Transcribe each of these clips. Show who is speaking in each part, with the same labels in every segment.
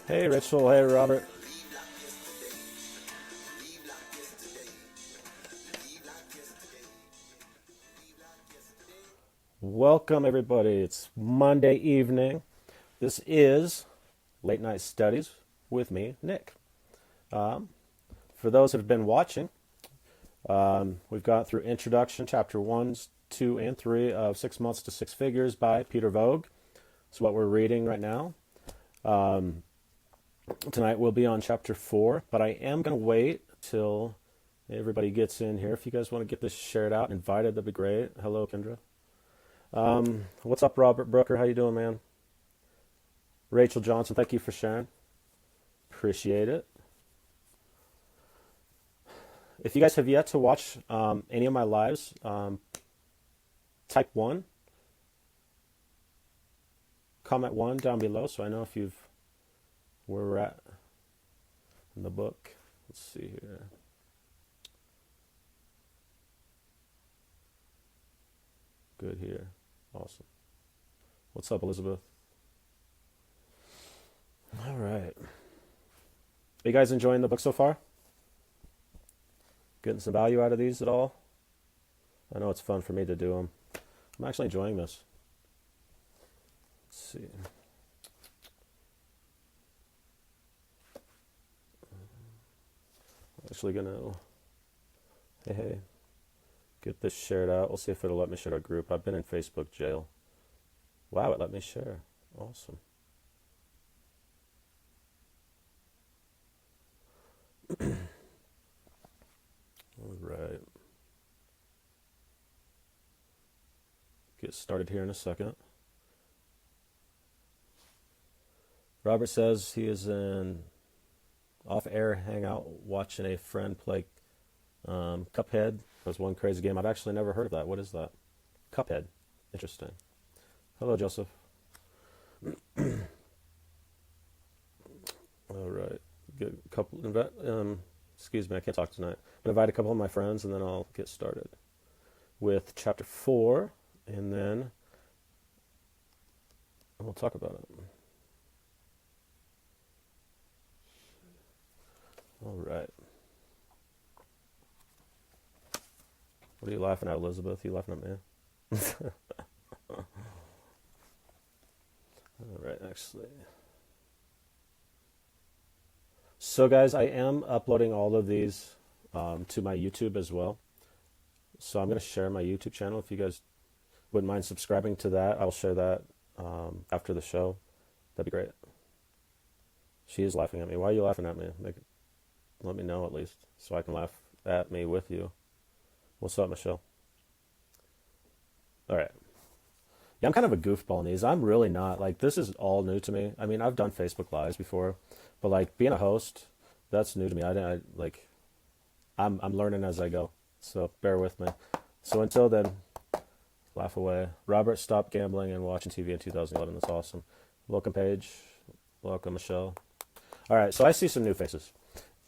Speaker 1: Hey Rachel, hey Robert. Welcome everybody. It's Monday evening. This is Late Night Studies with me, Nick. Um, for those that have been watching, we've gone through Introduction, Chapter 1, 2, and 3 of 6 Months to Six Figures by Peter Voogd. That's what we're reading right now. Tonight we'll be on Chapter 4, but I am going to wait till everybody gets in here. If you guys want to get this shared out and invited, that'd be great. Hello, Kendra. What's up, Robert Brooker? How you doing, man? Rachel Johnson, thank you for sharing. Appreciate it. If you guys have yet to watch any of my lives, type 1, comment 1 down below so I know if you've where we're at in the book. Let's see here. Good here. Awesome. What's up, Elizabeth? All right. Are you guys enjoying the book so far? Getting some value out of these at all? I know it's fun for me to do them. I'm actually enjoying this. Let's see. I'm actually going to, hey, get this shared out. We'll see if it'll let me share a group. I've been in Facebook jail. Wow, it let me share. Awesome. All right. Get started here in a second. Robert says he is in off-air hangout watching a friend play Cuphead. That's one crazy game. I've actually never heard of that. What is that? Cuphead. Interesting. Hello, Joseph. All right. Get a couple. Excuse me, I can't talk tonight. But invite a couple of my friends, and then I'll get started with chapter 4, and then we'll talk about it. All right. What are you laughing at, Elizabeth? Are you laughing at me? All right, actually. So, guys, I am uploading all of these to my YouTube as well. So I'm going to share my YouTube channel. If you guys wouldn't mind subscribing to that, I'll share that after the show. That'd be great. She is laughing at me. Why are you laughing at me? Let me know at least so I can laugh at me with you. What's up, Michelle? All right. Yeah, I'm kind of a goofball in these. I'm really not. Like, this is all new to me. I mean, I've done Facebook Lives before, but like being a host, that's new to me. I'm learning as I go. So bear with me. So until then, laugh away. Robert stopped gambling and watching TV in 2011. That's awesome. Welcome, Paige. Welcome, Michelle. All right. So I see some new faces.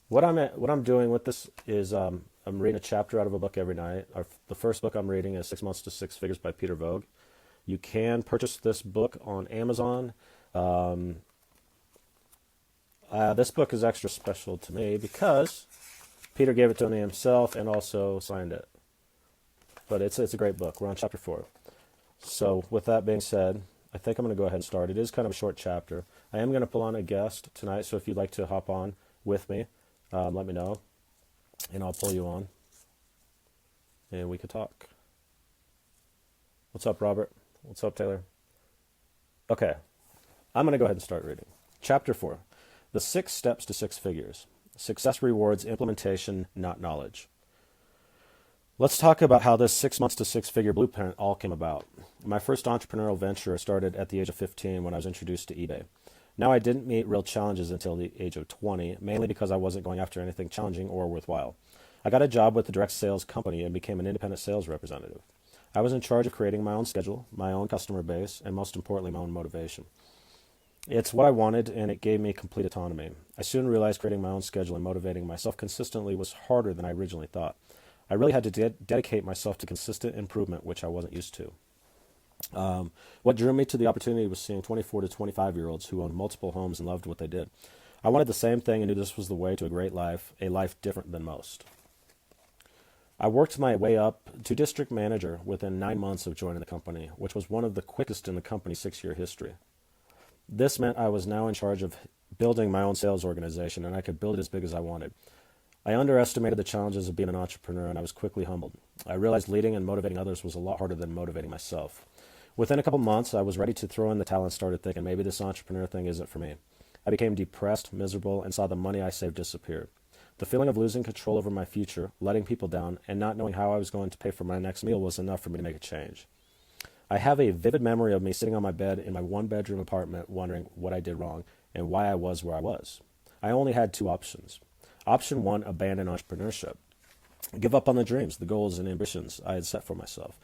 Speaker 1: What I'm doing with this is I'm reading a chapter out of a book every night. The first book I'm reading is 6 Months to Six Figures by Peter Voogd. You can purchase this book on Amazon. This book is extra special to me because Peter gave it to me himself and also signed it. But it's a great book. We're on chapter 4. So with that being said, I think I'm going to go ahead and start. It is kind of a short chapter. I am going to pull on a guest tonight, so if you'd like to hop on with me, let me know, and I'll pull you on, and we could talk. What's up, Robert? What's up, Taylor? Okay, I'm going to go ahead and start reading. Chapter 4, The 6 Steps to Six Figures. Success rewards implementation, not knowledge. Let's talk about how this 6 months to six-figure blueprint all came about. My first entrepreneurial venture started at the age of 15 when I was introduced to eBay. Now, I didn't meet real challenges until the age of 20, mainly because I wasn't going after anything challenging or worthwhile. I got a job with a direct sales company and became an independent sales representative. I was in charge of creating my own schedule, my own customer base, and most importantly, my own motivation. It's what I wanted, and it gave me complete autonomy. I soon realized creating my own schedule and motivating myself consistently was harder than I originally thought. I really had to dedicate myself to consistent improvement, which I wasn't used to. What drew me to the opportunity was seeing 24 to 25-year-olds who owned multiple homes and loved what they did. I wanted the same thing and knew this was the way to a great life, a life different than most. I worked my way up to district manager within 9 months of joining the company, which was one of the quickest in the company's 6-year history. This meant I was now in charge of building my own sales organization, and I could build it as big as I wanted. I underestimated the challenges of being an entrepreneur, and I was quickly humbled. I realized leading and motivating others was a lot harder than motivating myself. Within a couple months, I was ready to throw in the towel and started thinking, maybe this entrepreneur thing isn't for me. I became depressed, miserable, and saw the money I saved disappear. The feeling of losing control over my future, letting people down, and not knowing how I was going to pay for my next meal was enough for me to make a change. I have a vivid memory of me sitting on my bed in my one-bedroom apartment wondering what I did wrong and why I was where I was. I only had 2 options. Option 1, abandon entrepreneurship. Give up on the dreams, the goals, and ambitions I had set for myself.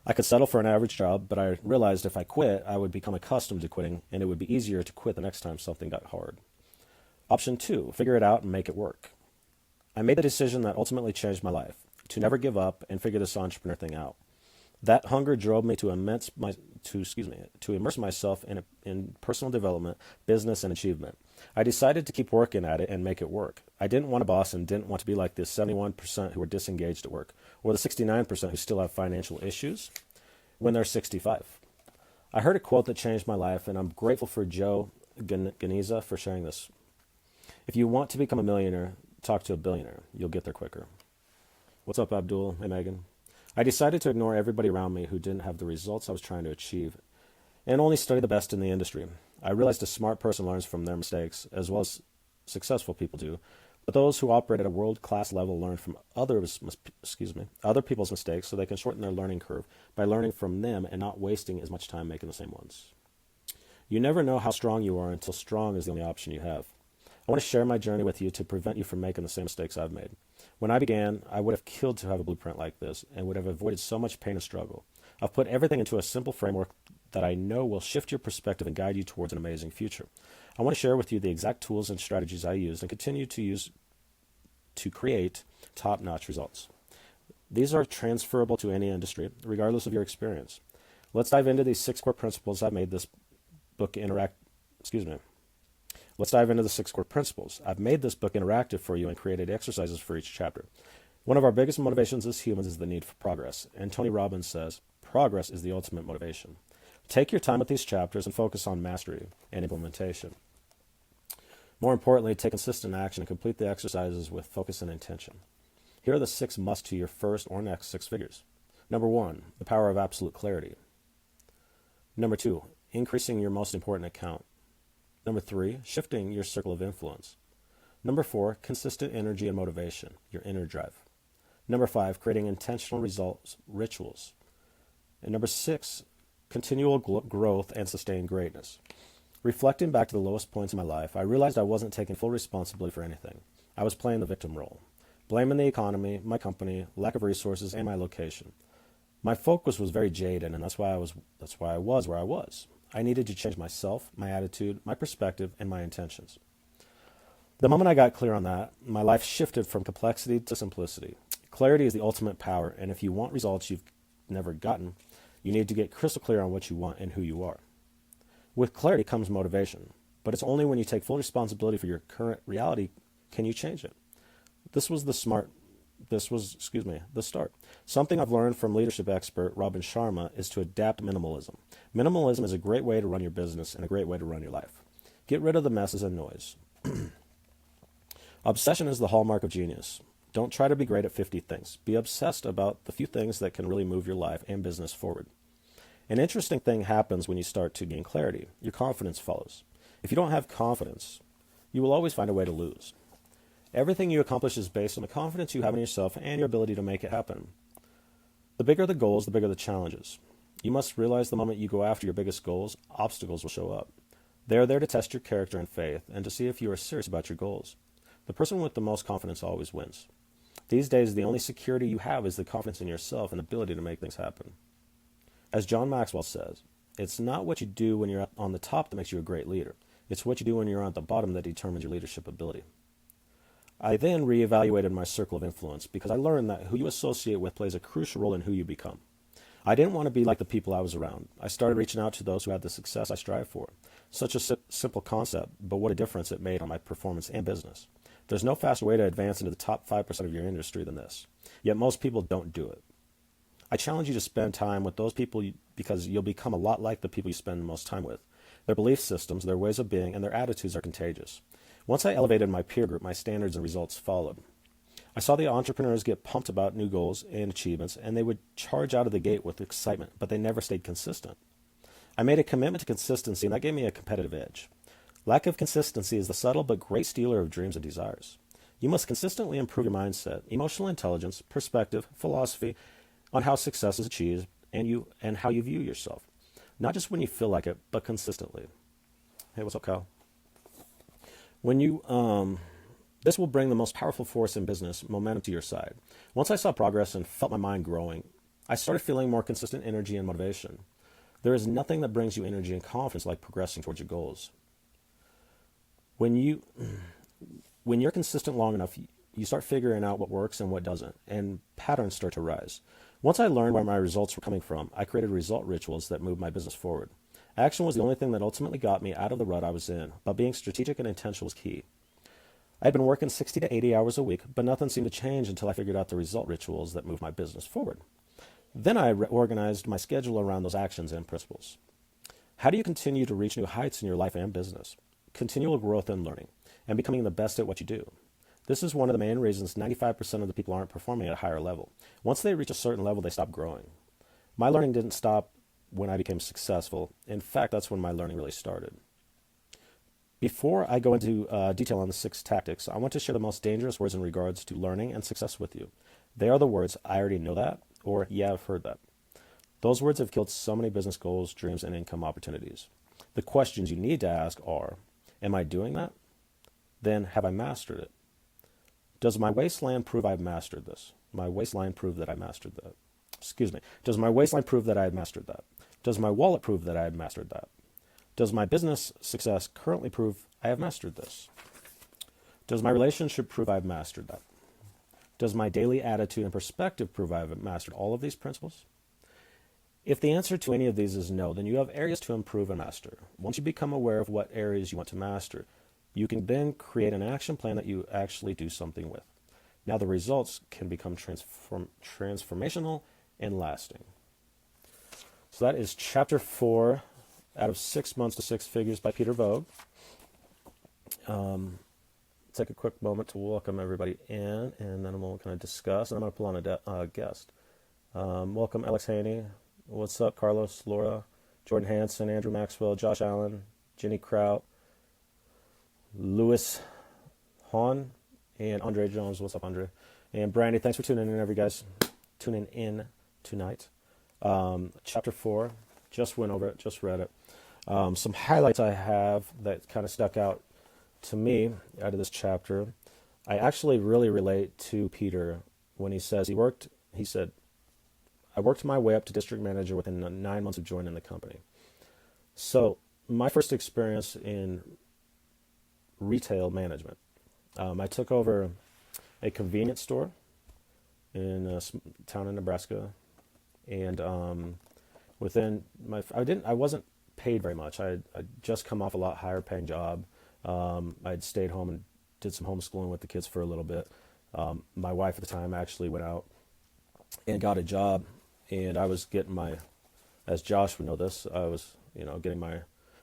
Speaker 1: I could settle for an average job, but I realized if I quit, I would become accustomed to quitting, and it would be easier to quit the next time something got hard. Option 2, figure it out and make it work. I made the decision that ultimately changed my life, to never give up and figure this entrepreneur thing out. That hunger drove me to immerse myself in personal development, business, and achievement. I decided to keep working at it and make it work. I didn't want a boss and didn't want to be like the 71% who are disengaged at work, or the 69% who still have financial issues when they're 65. I heard a quote that changed my life, and I'm grateful for Joe Ganiza for sharing this. If you want to become a millionaire, talk to a billionaire. You'll get there quicker. What's up, Abdul? Hey, Megan. I decided to ignore everybody around me who didn't have the results I was trying to achieve and only study the best in the industry. I realized a smart person learns from their mistakes as well as successful people do, but those who operate at a world-class level learn from other people's mistakes so they can shorten their learning curve by learning from them and not wasting as much time making the same ones. You never know how strong you are until strong is the only option you have. I want to share my journey with you to prevent you from making the same mistakes I've made. When I began, I would have killed to have a blueprint like this and would have avoided so much pain and struggle. I've put everything into a simple framework that I know will shift your perspective and guide you towards an amazing future. I want to share with you the exact tools and strategies I used and continue to use to create top-notch results. These are transferable to any industry, regardless of your experience. Let's dive into these 6 core principles I've made this book Let's dive into the 6 core principles. I've made this book interactive for you and created exercises for each chapter. One of our biggest motivations as humans is the need for progress, and Tony Robbins says, progress is the ultimate motivation. Take your time with these chapters and focus on mastery and implementation. More importantly, take consistent action and complete the exercises with focus and intention. Here are the 6 musts to your first or next 6 figures. Number 1, the power of absolute clarity. Number 2, increasing your most important account. Number 3, shifting your circle of influence. Number 4, consistent energy and motivation, your inner drive. Number 5, creating intentional results, rituals. And number 6, continual growth and sustained greatness. Reflecting back to the lowest points in my life, I realized I wasn't taking full responsibility for anything. I was playing the victim role, blaming the economy, my company, lack of resources, and my location. My focus was very jaded, and that's why I was where I was. I needed to change myself, my attitude, my perspective, and my intentions. The moment I got clear on that, my life shifted from complexity to simplicity. Clarity is the ultimate power, and if you want results you've never gotten, you need to get crystal clear on what you want and who you are. With clarity comes motivation, but it's only when you take full responsibility for your current reality can you change it. This was the start. Something I've learned from leadership expert Robin Sharma is to adapt minimalism. Minimalism is a great way to run your business and a great way to run your life. Get rid of the messes and noise. Obsession is the hallmark of genius. Don't try to be great at 50 things. Be obsessed about the few things that can really move your life and business forward. An interesting thing happens when you start to gain clarity. Your confidence follows. If you don't have confidence, you will always find a way to lose. Everything you accomplish is based on the confidence you have in yourself and your ability to make it happen. The bigger the goals, the bigger the challenges. You must realize the moment you go after your biggest goals, obstacles will show up. They are there to test your character and faith and to see if you are serious about your goals. The person with the most confidence always wins. These days, the only security you have is the confidence in yourself and ability to make things happen. As John Maxwell says, it's not what you do when you're on the top that makes you a great leader. It's what you do when you're at the bottom that determines your leadership ability. I then reevaluated my circle of influence because I learned that who you associate with plays a crucial role in who you become. I didn't want to be like the people I was around. I started reaching out to those who had the success I strive for. Such a simple concept, but what a difference it made on my performance and business. There's no faster way to advance into the top 5% of your industry than this. Yet most people don't do it. I challenge you to spend time with those people because you'll become a lot like the people you spend the most time with. Their belief systems, their ways of being, and their attitudes are contagious. Once I elevated my peer group, my standards and results followed. I saw the entrepreneurs get pumped about new goals and achievements, and they would charge out of the gate with excitement, but they never stayed consistent. I made a commitment to consistency, and that gave me a competitive edge. Lack of consistency is the subtle but great stealer of dreams and desires. You must consistently improve your mindset, emotional intelligence, perspective, philosophy on how success is achieved, and how you view yourself. Not just when you feel like it, but consistently. Hey, what's up, Kyle? This will bring the most powerful force in business, momentum, to your side. Once I saw progress and felt my mind growing, I started feeling more consistent energy and motivation. There is nothing that brings you energy and confidence like progressing towards your goals. When you're consistent long enough, you start figuring out what works and what doesn't, and patterns start to rise. Once I learned where my results were coming from, I created result rituals that moved my business forward. Action was the only thing that ultimately got me out of the rut I was in, but being strategic and intentional was key. I had been working 60 to 80 hours a week, but nothing seemed to change until I figured out the result rituals that moved my business forward. Then I organized my schedule around those actions and principles. How do you continue to reach new heights in your life and business? Continual growth and learning, and becoming the best at what you do. This is one of the main reasons 95% of the people aren't performing at a higher level. Once they reach a certain level, they stop growing. My learning didn't stop when I became successful. In fact, that's when my learning really started. Before I go into detail on the 6 tactics, I want to share the most dangerous words in regards to learning and success with you. They are the words, "I already know that," or "yeah, I've heard that." Those words have killed so many business goals, dreams, and income opportunities. The questions you need to ask are, am I doing that? Then, have I mastered it? Does my waistline prove I've mastered this? My waistline prove that I mastered that. Does my waistline prove that I have mastered that? Does my wallet prove that I have mastered that? Does my business success currently prove I have mastered this? Does my relationship prove I've mastered that? Does my daily attitude and perspective prove I've mastered all of these principles? If the answer to any of these is no, then you have areas to improve and master. Once you become aware of what areas you want to master, you can then create an action plan that you actually do something with. Now the results can become transformational and lasting. So that is chapter 4 out of 6 months to 6 figures by Peter Voogd. Take a quick moment to welcome everybody in, and then we'll kind of discuss. And I'm going to pull on a guest. Welcome, Alex Haney. What's up, Carlos, Laura, Jordan Hansen, Andrew Maxwell, Josh Allen, Jenny Kraut, Louis Hahn, and Andre Jones. What's up, Andre? And Brandy, thanks for tuning in, guys. Tuning in tonight. Chapter 4, just went over it, just read it. Some highlights I have that kind of stuck out to me out of this chapter. I actually really relate to Peter when he says he said, I worked my way up to district manager within 9 months of joining the company. So my first experience in retail management, I took over a convenience store in a town in Nebraska, and I wasn't paid very much. I'd just come off a lot higher paying job. I'd stayed home and did some homeschooling with the kids for a little bit. My wife at the time actually went out and got a job, and I was getting as Josh would know this, I was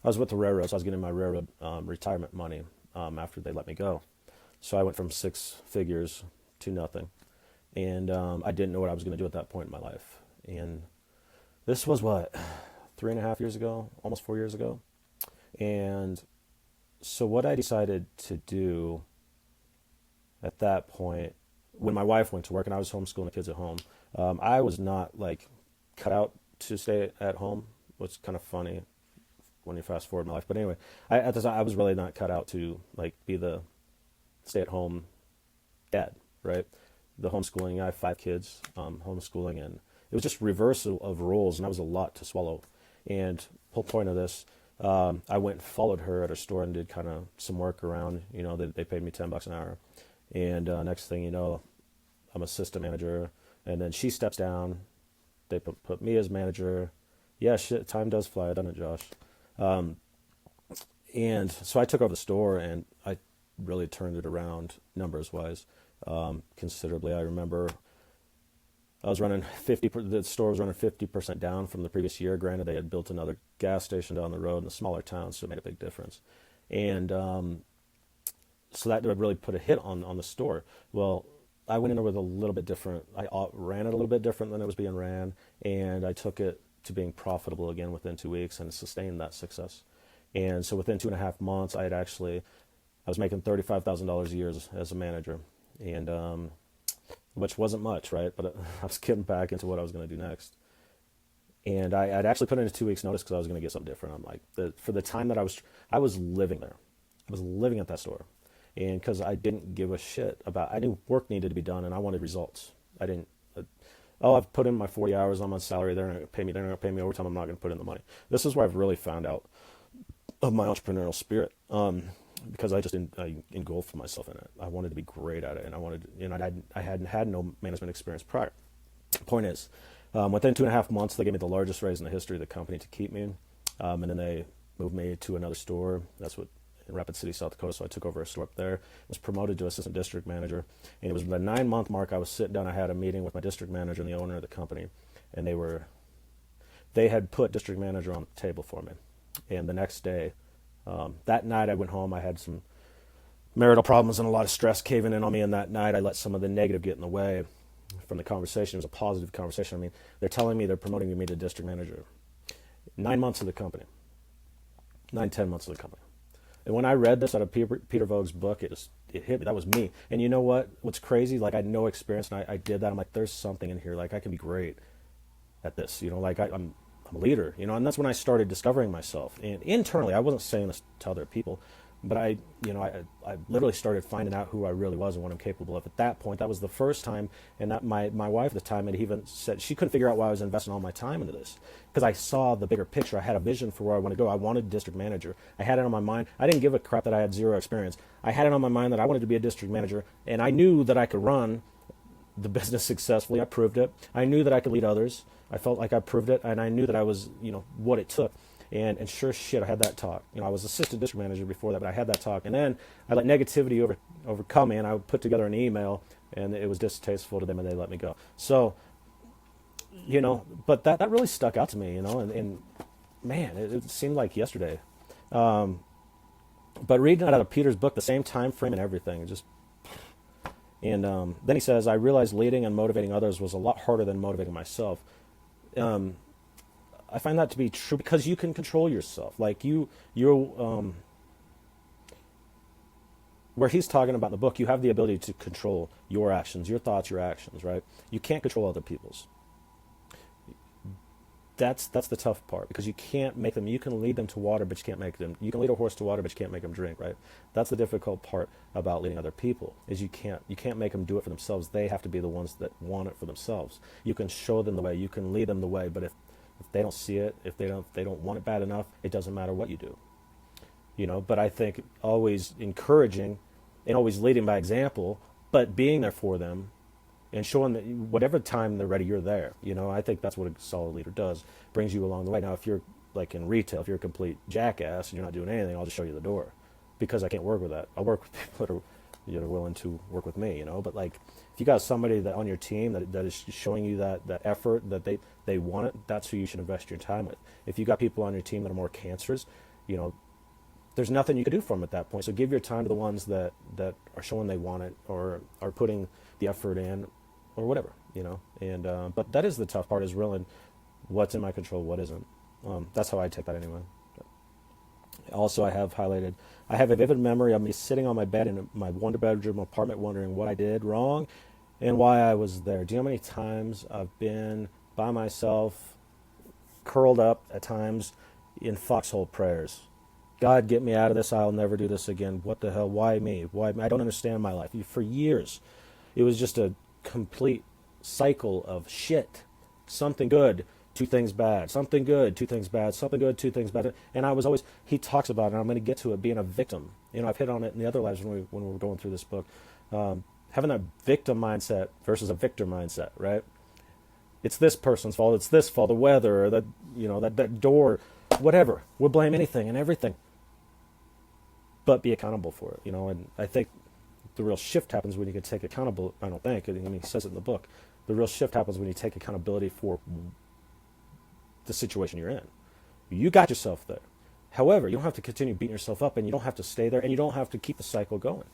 Speaker 1: with the railroad, so I was getting my railroad retirement money after they let me go. So I went from 6 figures to nothing, and I didn't know what I was going to do at that point in my life. And this was 3.5 years ago, almost 4 years ago. And so what I decided to do at that point, when my wife went to work and I was homeschooling the kids at home, I was not cut out to stay at home, which is kind of funny when you fast forward in my life. But anyway, at the time, I was really not cut out to be the stay-at-home dad, right? The homeschooling, I have 5 kids, homeschooling, and it was just reversal of roles, and that was a lot to swallow. And the whole point of this, I went and followed her at her store and did kind of some work around, they paid me $10 an hour. And next thing you know, I'm assistant manager, and then she steps down, They put me as manager. Yeah, shit, time does fly, doesn't it, Josh? Um, and so I took over the store, and I really turned it around numbers wise, considerably. I remember I was running the store was running 50% down from the previous year. Granted, they had built another gas station down the road in a smaller town, so it made a big difference. And so that really put a hit on the store. Well, I went in there with a little bit different. I ran it a little bit different than it was being ran, and I took it to being profitable again within 2 weeks and sustained that success. And so within 2.5 months, I was making $35,000 a year as a manager, and which wasn't much, right? But I was getting back into what I was going to do next. And I'd actually put in a 2 weeks notice because I was going to get something different. I'm like, for the time that I was living there. I was living at that store. And because I didn't give a shit I knew work needed to be done and I wanted results. I didn't, I've put in my 40 hours on my salary. They're not going to pay me overtime. I'm not going to put in the money. This is where I've really found out of my entrepreneurial spirit. Because I engulfed myself in it. I wanted to be great at it, and I hadn't had no management experience prior. Point is, within 2.5 months, they gave me the largest raise in the history of the company to keep me, and then they moved me to another store. That's what in Rapid City, South Dakota. So I took over a store up there. Was promoted to assistant district manager, and it was the 9-month mark. I was sitting down. I had a meeting with my district manager and the owner of the company, and they had put district manager on the table for me, and the next day. That night I went home. I had some marital problems and a lot of stress caving in on me. And that night I let some of the negative get in the way from the conversation. It was a positive conversation. I mean, they're telling me they're promoting me to district manager. 9 months of the company. 10 months of the company. And when I read this out of Peter Voogd's book, it hit me. That was me. And you know what? What's crazy? Like I had no experience and I did that. I'm like, there's something in here. Like I can be great at this. Like I'm a leader, and that's when I started discovering myself. And internally, I wasn't saying this to other people, but I literally started finding out who I really was and what I'm capable of. At that point, that was the first time, and that my wife at the time had even said she couldn't figure out why I was investing all my time into this, because I saw the bigger picture. I had a vision for where I want to go. I wanted district manager. I had it on my mind. I didn't give a crap that I had zero experience. I had it on my mind that I wanted to be a district manager, and I knew that I could run the business successfully. I proved it. I knew that I could lead others. I felt like I proved it, and I knew that I was, what it took. And sure shit, I had that talk. I was assistant district manager before that, but I had that talk. And then I let negativity overcome me, and I put together an email, and it was distasteful to them, and they let me go. So, but that really stuck out to me, and man, it seemed like yesterday. But reading it out of Peter's book, the same time frame and everything, and then he says, I realized leading and motivating others was a lot harder than motivating myself. I find that to be true because you can control yourself. Like where he's talking about in the book, you have the ability to control your actions, your thoughts, your actions, right? You can't control other people's. That's the tough part, because you can't make them. You can lead them to water, but you can't make them. You can lead a horse to water, but you can't make them drink, right? That's the difficult part about leading other people, is you can't make them do it for themselves. They have to be the ones that want it for themselves. You can show them the way, you can lead them the way, but if they don't see it, if they don't want it bad enough, it doesn't matter what you do. But I think always encouraging and always leading by example, but being there for them and showing that whatever time they're ready, you're there. I think that's what a solid leader does, brings you along the way. Now, if you're like in retail, if you're a complete jackass and you're not doing anything, I'll just show you the door, because I can't work with that. I'll work with people that are willing to work with me, But like, if you got somebody that on your team that is showing you that effort, that they want it, that's who you should invest your time with. If you got people on your team that are more cancerous, there's nothing you can do for them at that point. So give your time to the ones that are showing they want it, or are putting the effort in, or whatever, And but that is the tough part, is realizing what's in my control, what isn't. That's how I take that anyway. Also, I have a vivid memory of me sitting on my bed in my one-bedroom apartment wondering what I did wrong and why I was there. Do you know how many times I've been by myself, curled up at times in foxhole prayers? God, get me out of this. I'll never do this again. What the hell? Why me? Why? I don't understand my life. For years, it was just a complete cycle of shit. Something good, two things bad. Something good, two things bad. Something good, two things bad. And I was always, he talks about it, and I'm going to get to it, being a victim. I've hit on it in the other lives when we were going through this book. Having that victim mindset versus a victor mindset, right? It's this person's fault. It's this fault, the weather, or that door, whatever. We'll blame anything and everything, but be accountable for it. And I think the real shift happens when you can take accountable. I don't think. I mean, he says it in the book. The real shift happens when you take accountability for the situation you're in. You got yourself there. However, you don't have to continue beating yourself up, and you don't have to stay there, and you don't have to keep the cycle going.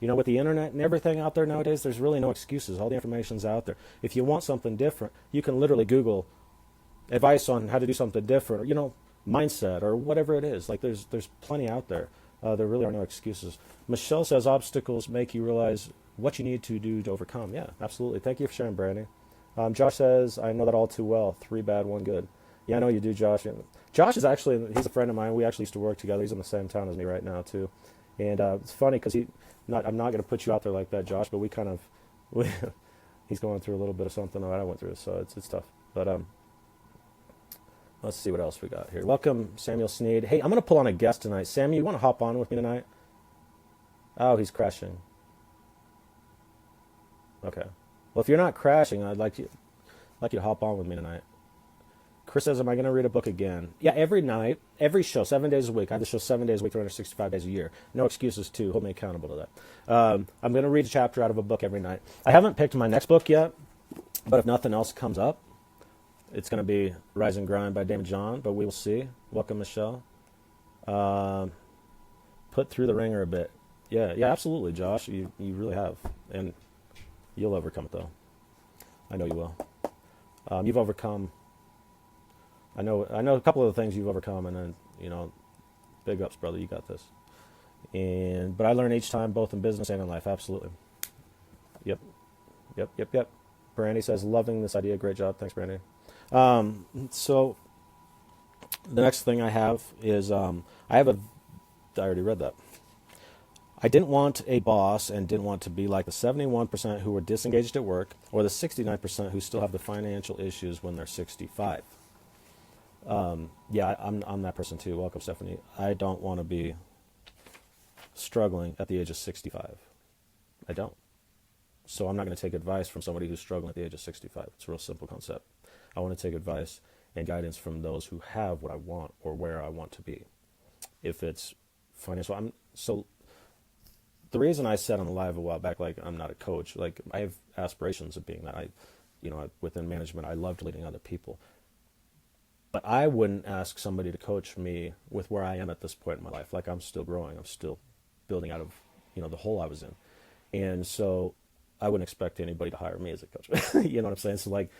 Speaker 1: With the internet and everything out there nowadays, there's really no excuses. All the information's out there. If you want something different, you can literally Google advice on how to do something different, or, mindset, or whatever it is. Like, there's plenty out there. There really are no excuses. Michelle says obstacles make you realize what you need to do to overcome. Yeah, absolutely. Thank you for sharing, Brandy. Josh says, I know that all too well. 3 bad, 1 good. Yeah, I know you do, Josh. Josh is he's a friend of mine. We actually used to work together. He's in the same town as me right now, too. And it's funny because I'm not going to put you out there like that, Josh, but he's going through a little bit of something that I went through, so it's tough. But let's see what else we got here. Welcome, Samuel Sneed. Hey, I'm going to pull on a guest tonight. Sammy, you want to hop on with me tonight? Oh, he's crashing. Okay. Well, if you're not crashing, I'd like you to hop on with me tonight. Chris says, am I going to read a book again? Yeah, every night, every show, 7 days a week. I have the show 7 days a week, 365 days a year. No excuses, too. Hold me accountable to that. I'm going to read a chapter out of a book every night. I haven't picked my next book yet, but if nothing else comes up, it's going to be Rise and Grind by David John, but we will see. Welcome, Michelle. Put through the ringer a bit. Yeah, absolutely, Josh. You really have. And you'll overcome it, though. I know you will. You've overcome... I know a couple of the things you've overcome, and then, big ups, brother. You got this. But I learn each time, both in business and in life. Absolutely. Yep. Brandy says, loving this idea. Great job. Thanks, Brandy. So the next thing I have is, I already read that. I didn't want a boss and didn't want to be like the 71% who were disengaged at work or the 69% who still have the financial issues when they're 65. Yeah, I'm that person too. Welcome, Stephanie. I don't want to be struggling at the age of 65. I don't. So I'm not going to take advice from somebody who's struggling at the age of 65. It's a real simple concept. I want to take advice and guidance from those who have what I want or where I want to be. If it's financial, so the reason I said on the live a while back, like, I'm not a coach, like, I have aspirations of being that. Within management, I loved leading other people. But I wouldn't ask somebody to coach me with where I am at this point in my life. Like, I'm still growing. I'm still building out of, the hole I was in. And so I wouldn't expect anybody to hire me as a coach. You know what I'm saying? So, like,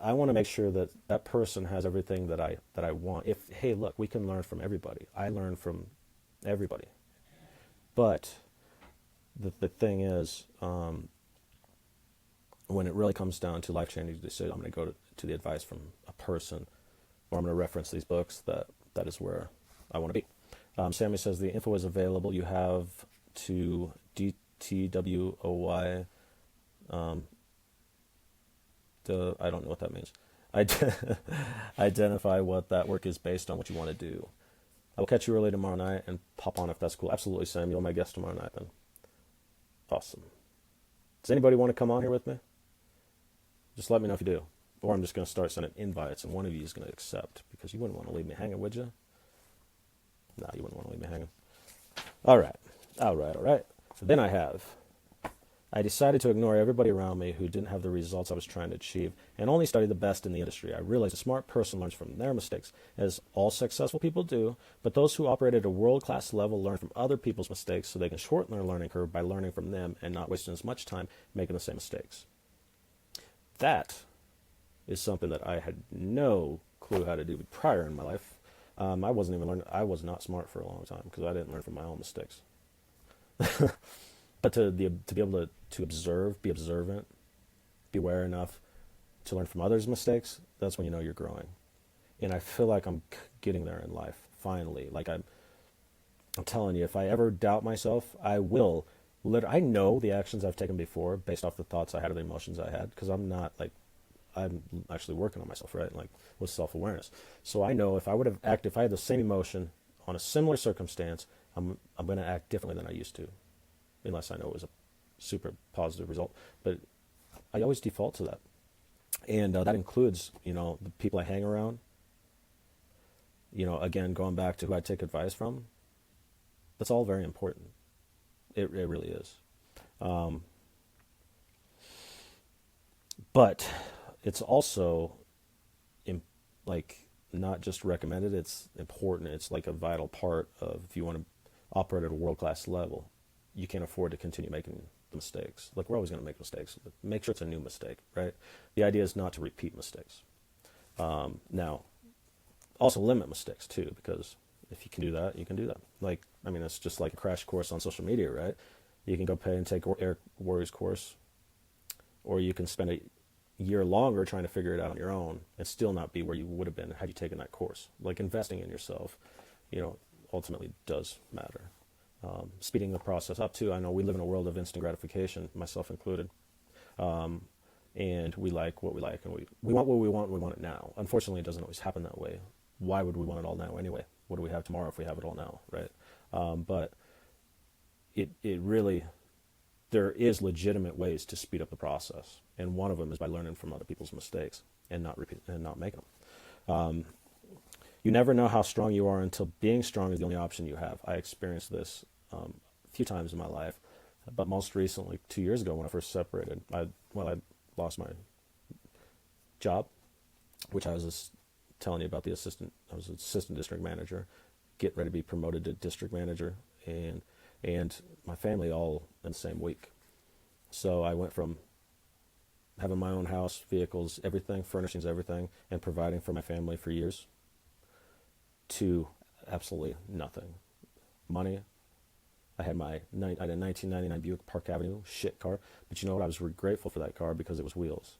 Speaker 1: I want to make sure that that person has everything that I want. Hey, look, we can learn from everybody. I learn from everybody. But the thing is, when it really comes down to life-changing decisions, I'm going to go to the advice from a person, or I'm going to reference these books. That is where I want to be. Sammy says the info is available. You have to DTWOY. I don't know what that means. Identify what that work is based on what you want to do. I will catch you early tomorrow night and pop on if that's cool. Absolutely, Sam. You're my guest tomorrow night then. Awesome. Does anybody want to come on here with me? Just let me know if you do. Or I'm just going to start sending invites, and one of you is going to accept, because you wouldn't want to leave me hanging, would you? No, you wouldn't want to leave me hanging. All right. So then I decided to ignore everybody around me who didn't have the results I was trying to achieve and only study the best in the industry. I realized a smart person learns from their mistakes, as all successful people do, but those who operate at a world-class level learn from other people's mistakes so they can shorten their learning curve by learning from them and not wasting as much time making the same mistakes. That is something that I had no clue how to do prior in my life. I wasn't even learning. I was not smart for a long time because I didn't learn from my own mistakes. But to be able to observe, be observant, be aware enough to learn from others' mistakes, that's when you know you're growing. And I feel like I'm getting there in life, finally. Like, I'm telling you, if I ever doubt myself, I will. I know the actions I've taken before based off the thoughts I had or the emotions I had, because I'm actually working on myself, right? Like, with self-awareness. So I know if I had the same emotion on a similar circumstance, I'm going to act differently than I used to. Unless I know it was a super positive result. But I always default to that. And that includes, the people I hang around. Again, going back to who I take advice from, that's all very important. It really is. Um, but it's also like not just recommended, it's important. It's like a vital part of if you want to operate at a world class level, you can't afford to continue making the mistakes. Like we're always going to make mistakes. But make sure it's a new mistake, right? The idea is not to repeat mistakes. Now, also limit mistakes too, because if you can do that, you can do that. Like, I mean, it's just like a crash course on social media, right? You can go pay and take Eric Worre's course, or you can spend a year longer trying to figure it out on your own and still not be where you would have been had you taken that course. Like investing in yourself, ultimately does matter. Speeding the process up too. I know we live in a world of instant gratification, myself included. Um, and we like what we like, and we want what we want, and we want it now. Unfortunately, it doesn't always happen that way. Why would we want it all now anyway? What do we have tomorrow if we have it all now, right? But it really, there is legitimate ways to speed up the process, and one of them is by learning from other people's mistakes and not repeat and not making them. You never know how strong you are until being strong is the only option you have. I experienced this a few times in my life, but most recently, 2 years ago when I first separated, I lost my job, which I was just telling you about I was assistant district manager, get ready to be promoted to district manager, and my family all in the same week. So I went from having my own house, vehicles, everything, furnishings, everything, and providing for my family for years, to absolutely nothing. Money. I had a 1999 Buick Park Avenue shit car, but you know what? I was grateful for that car because it was wheels.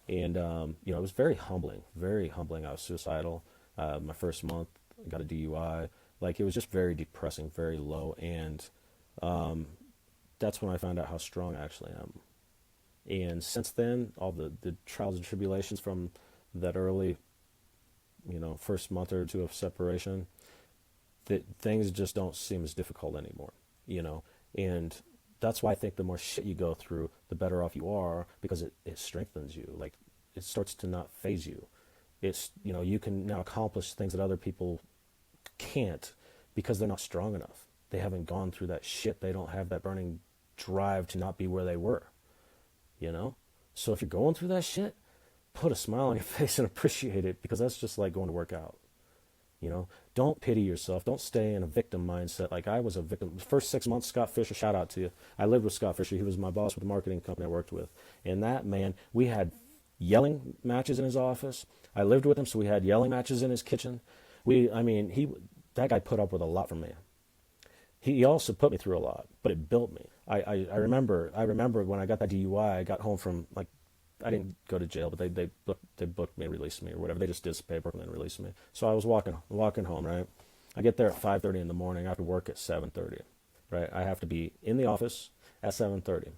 Speaker 1: And, it was very humbling, very humbling. I was suicidal. My first month, I got a DUI. Like, it was just very depressing, very low. And that's when I found out how strong I actually am. And since then, all the trials and tribulations from that early, first month or two of separation, that things just don't seem as difficult anymore, and that's why I think the more shit you go through, the better off you are, because it strengthens you. Like, it starts to not phase you. It's, you can now accomplish things that other people can't because they're not strong enough. They haven't gone through that shit. They don't have that burning drive to not be where they were, So if you're going through that shit, put a smile on your face and appreciate it, because that's just like going to work out. Don't pity yourself. Don't stay in a victim mindset. Like I was a victim. The first 6 months, Scott Fisher, shout out to you. I lived with Scott Fisher. He was my boss with the marketing company I worked with. And that man, we had yelling matches in his office. I lived with him, so we had yelling matches in his kitchen. That guy put up with a lot from me. He also put me through a lot, but it built me. I remember when I got that DUI, I got home from, like, I didn't go to jail, but they booked me and released me or whatever. They just did some paperwork and then released me. So I was walking home, right? I get there at 5:30 in the morning. I have to work at 7:30, right? I have to be in the office at 7:30.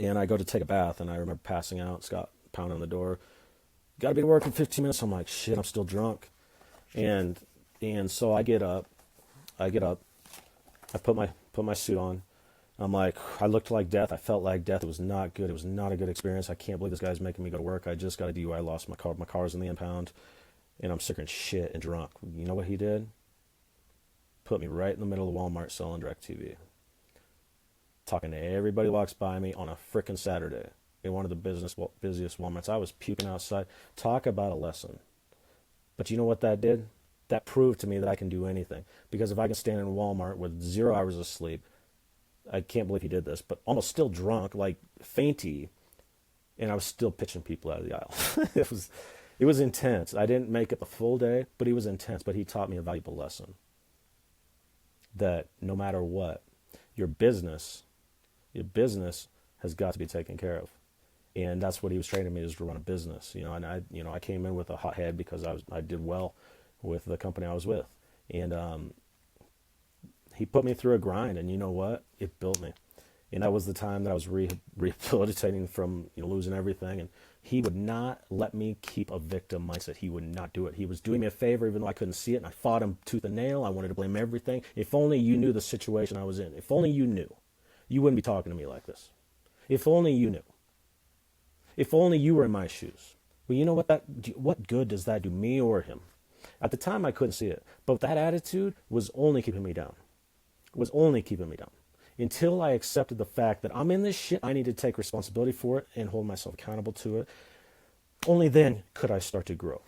Speaker 1: And I go to take a bath, and I remember passing out. Scott pounding on the door. Got to be to work in 15 minutes. I'm like, shit, I'm still drunk. And so I get up. I put my suit on. I'm like, I looked like death. I felt like death. It was not good. It was not a good experience. I can't believe this guy's making me go to work. I just got a DUI. I lost my car. My car's in the impound, and I'm sick and shit and drunk. You know what he did? Put me right in the middle of Walmart selling DirecTV. Talking to everybody who walks by me on a frickin' Saturday in one of the busiest Walmarts. I was puking outside. Talk about a lesson. But you know what that did? That proved to me that I can do anything. Because if I can stand in Walmart with 0 hours of sleep, I can't believe he did this, but almost still drunk, like fainty, and I was still pitching people out of the aisle. It was intense. I didn't make it the full day, but it was intense. But he taught me a valuable lesson, that no matter what, your business has got to be taken care of. And that's what he was training me, is to run a business, and I came in with a hot head because I did well with the company I was with. And he put me through a grind, and you know what? It built me. And that was the time that I was rehabilitating from losing everything. And he would not let me keep a victim mindset. He would not do it. He was doing me a favor, even though I couldn't see it. And I fought him tooth and nail. I wanted to blame everything. If only you knew the situation I was in. If only you knew, you wouldn't be talking to me like this. If only you knew. If only you were in my shoes. Well, you know what good does that do me or him? At the time, I couldn't see it, but that attitude was only keeping me down. Was only keeping me down. Until I accepted the fact that I'm in this shit, I need to take responsibility for it and hold myself accountable to it. Only then could I start to grow.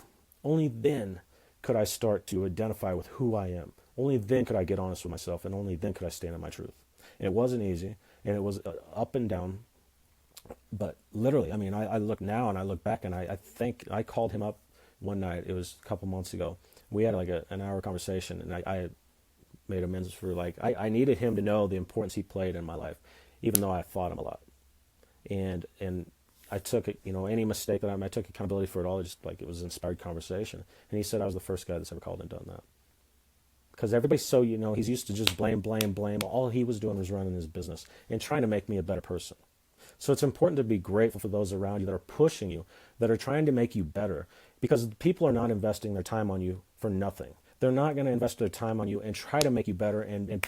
Speaker 1: Only then could I start to identify with who I am. Only then could I get honest with myself, and only then could I stand in my truth. And it wasn't easy, and it was up and down. But literally, I mean, I look now and I look back, and I think I called him up one night. It was a couple months ago. We had like an hour conversation, and I made amends for I needed him to know the importance he played in my life, even though I fought him a lot. And I took it, any mistake that I took accountability for it all, just like it was an inspired conversation. And he said I was the first guy that's ever called and done that. Because everybody's so, he's used to just blame. All he was doing was running his business and trying to make me a better person. So it's important to be grateful for those around you that are pushing you, that are trying to make you better, because people are not investing their time on you for nothing. They're not going to invest their time on you and try to make you better and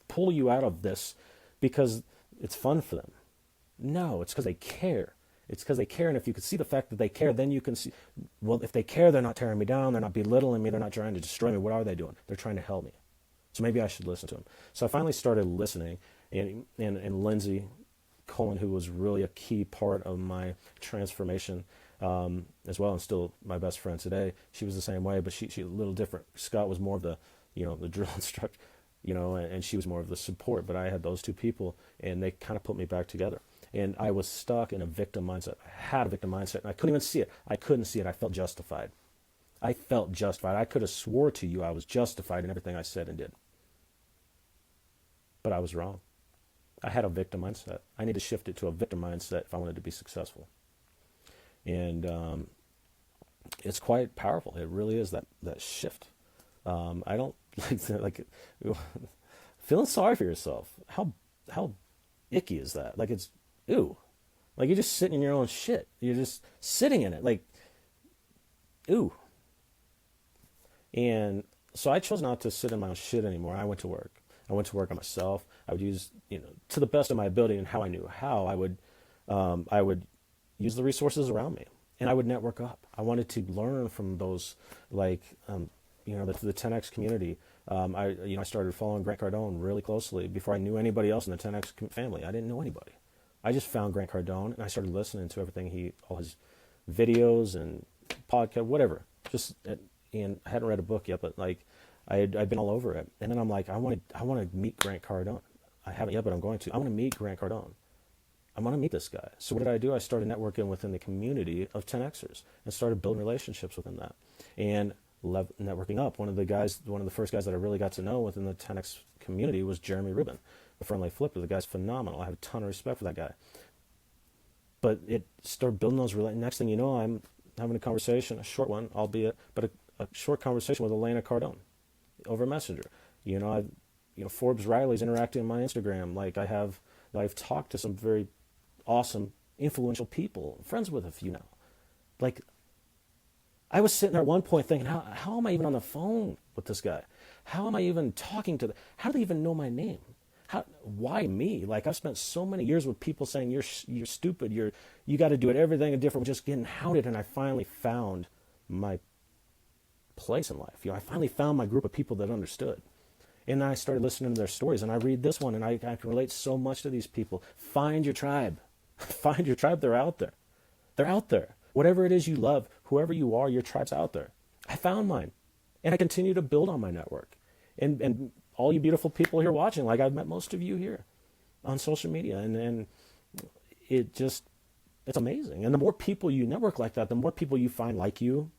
Speaker 1: pull you out of this because it's fun for them. No, it's because they care. It's because they care, and if you can see the fact that they care, then you can see, well, if they care, they're not tearing me down, they're not belittling me, they're not trying to destroy me. What are they doing? They're trying to help me. So maybe I should listen to them. So I finally started listening, and Lindsay Cohen, who was really a key part of my transformation as well, and still my best friend today, she was the same way, but she a little different. Scott was more of the, the drill instructor, and she was more of the support, but I had those two people, and they kind of put me back together. And I was stuck in a victim mindset. I had a victim mindset, and I couldn't even see it. I couldn't see it. I felt justified. I could have swore to you I was justified in everything I said and did. But I was wrong. I had a victim mindset. I need to shift it to a victim mindset if I wanted to be successful. And it's quite powerful. It really is that shift. I don't like feeling sorry for yourself. How icky is that? Like, it's ew. Like, you're just sitting in your own shit. You're just sitting in it. Like, ew. And so I chose not to sit in my own shit anymore. I went to work. I went to work on myself. I would use, to the best of my ability and how I knew how, I would use the resources around me, and I would network up. I wanted to learn from those, the 10X community. I started following Grant Cardone really closely before I knew anybody else in the 10X family. I didn't know anybody. I just found Grant Cardone, and I started listening to everything all his videos and podcast, whatever. And I hadn't read a book yet, but I'd been all over it. And then I'm like, I want to meet Grant Cardone. I haven't yet, but I'm going to. I want to meet Grant Cardone. I want to meet this guy. So what did I do? I started networking within the community of 10Xers and started building relationships within that. And networking up. One of the first guys that I really got to know within the 10X community was Jeremy Rubin, the Friendly Flipper. The guy's phenomenal. I have a ton of respect for that guy. But it started building those relationships. Next thing you know, I'm having a conversation, a short one, albeit, but a short conversation with Elena Cardone over Messenger. Forbes Riley's interacting on my Instagram. I've talked to some very awesome, influential people, friends with a few now. I was sitting there at one point thinking, how am I even on the phone with this guy? How am I even talking to how do they even know my name? Why me? I've spent so many years with people saying you're stupid, you got to do everything different, just getting hounded, and I finally found my place in life. I finally found my group of people that understood. And I started listening to their stories, and I read this one, and I can relate so much to these people. Find your tribe. Find your tribe. They're out there. They're out there. Whatever it is you love, whoever you are, your tribe's out there. I found mine, and I continue to build on my network. And all you beautiful people here watching, I've met most of you here on social media, and it's amazing. And the more people you network like that, the more people you find like you,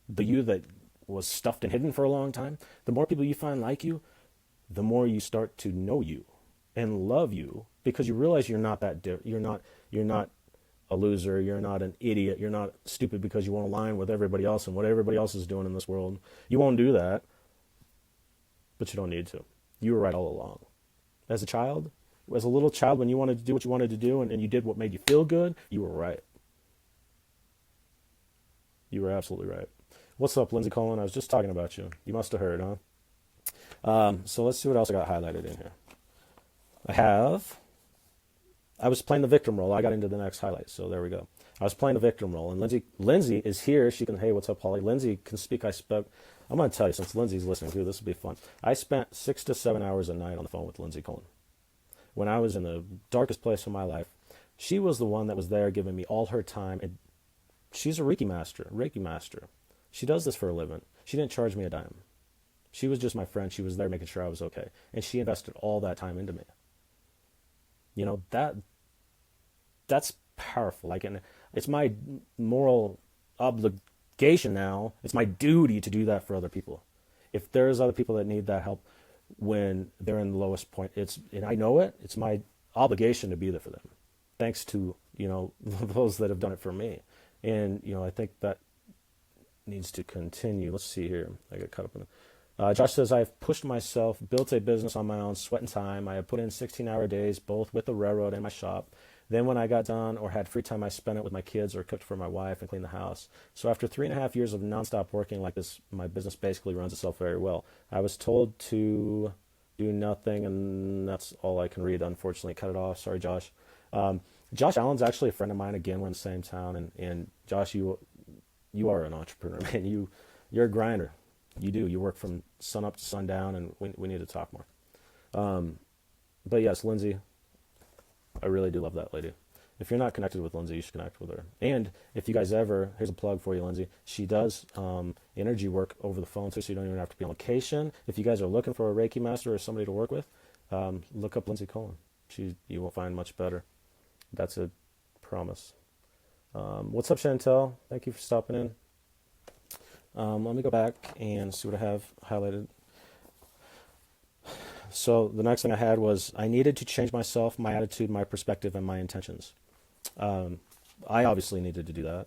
Speaker 1: the you that was stuffed and hidden for a long time, the more people you find like you, the more you start to know you and love you, because you realize you're not you're not a loser, you're not an idiot, you're not stupid because you won't align with everybody else and what everybody else is doing in this world. You won't do that, but you don't need to. You were right all along. As a little child, when you wanted to do what you wanted to do and you did what made you feel good, you were right. You were absolutely right. What's up, Lindsay Cohen? I was just talking about you. You must have heard, huh? So let's see what else I got highlighted in here. I was playing the victim role. I got into the next highlight, so there we go. I was playing the victim role, and Lindsay is here. She can, hey, what's up, Holly? Lindsay can speak. I'm going to tell you, since Lindsay's listening too, this will be fun. I spent 6 to 7 hours a night on the phone with Lindsay Cohen. When I was in the darkest place of my life, she was the one that was there giving me all her time. And she's a Reiki master. She does this for a living. She didn't charge me a dime. She was just my friend. She was there making sure I was okay. And she invested all that time into me. You know, that's powerful. Like, and it's my moral obligation now. It's my duty to do that for other people. If there's other people that need that help when they're in the lowest point, and I know it, it's my obligation to be there for them. Thanks to, you know, those that have done it for me. And, you know, I think that needs to continue. Let's see here. I got caught up in it. Josh says, I've pushed myself, built a business on my own, sweat and time. I have put in 16-hour days, both with the railroad and my shop. Then when I got done or had free time, I spent it with my kids or cooked for my wife and cleaned the house. So after 3.5 years of nonstop working like this, my business basically runs itself very well. I was told to do nothing, and that's all I can read, unfortunately. Cut it off. Sorry, Josh. Josh Allen's actually a friend of mine. Again, we're in the same town. And Josh, you are an entrepreneur, man. You're a grinder. You do. You work from sun up to sundown, and we need to talk more. But yes, Lindsay, I really do love that lady. If you're not connected with Lindsay, you should connect with her. And if you guys ever, here's a plug for you, Lindsay. She does energy work over the phone too, so you don't even have to be on location. If you guys are looking for a Reiki master or somebody to work with, look up Lindsay Cohen. You will find much better. That's a promise. What's up, Chantel? Thank you for stopping in. Let me go back and see what I have highlighted. So the next thing I had was I needed to change myself, my attitude, my perspective, and my intentions. I obviously needed to do that.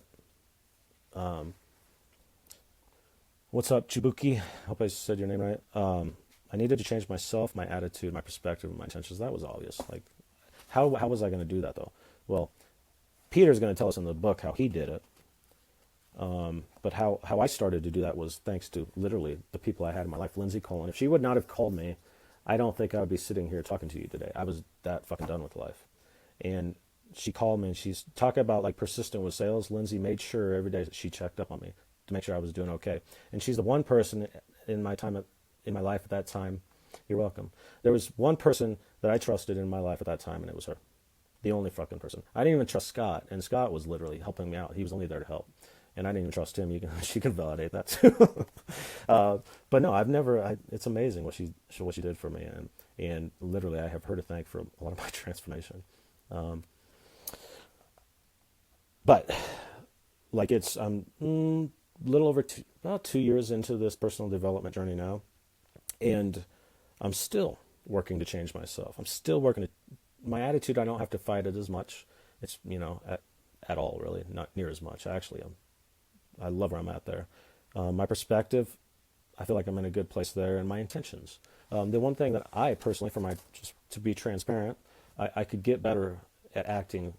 Speaker 1: What's up, Chibuki? Hope I said your name right. I needed to change myself, my attitude, my perspective, and my intentions. That was obvious. Like, how was I going to do that, though? Well, Peter's going to tell us in the book how he did it. But how I started to do that was thanks to literally the people I had in my life. Lindsay Cohen. If she would not have called me, I don't think I would be sitting here talking to you today. I was that fucking done with life. And she called me, and she's talking about like persistent with sales. Lindsay made sure every day that she checked up on me to make sure I was doing okay. And she's the one person in my life at that time. You're welcome. There was one person that I trusted in my life at that time, and it was her. The only fucking person. I didn't even trust Scott, and Scott was literally helping me out. He was only there to help. And I didn't even trust him. She can validate that too. But no, it's amazing what she did for me. And literally I have her to thank for a lot of my transformation. But like I'm a little over about 2 years into this personal development journey now. And I'm still working to change myself. I'm still working my attitude, I don't have to fight it as much. It's, at all really, not near as much. Actually, I love where I'm at there. My perspective, I feel like I'm in a good place there, and my intentions. The one thing that I personally, just to be transparent, I could get better at acting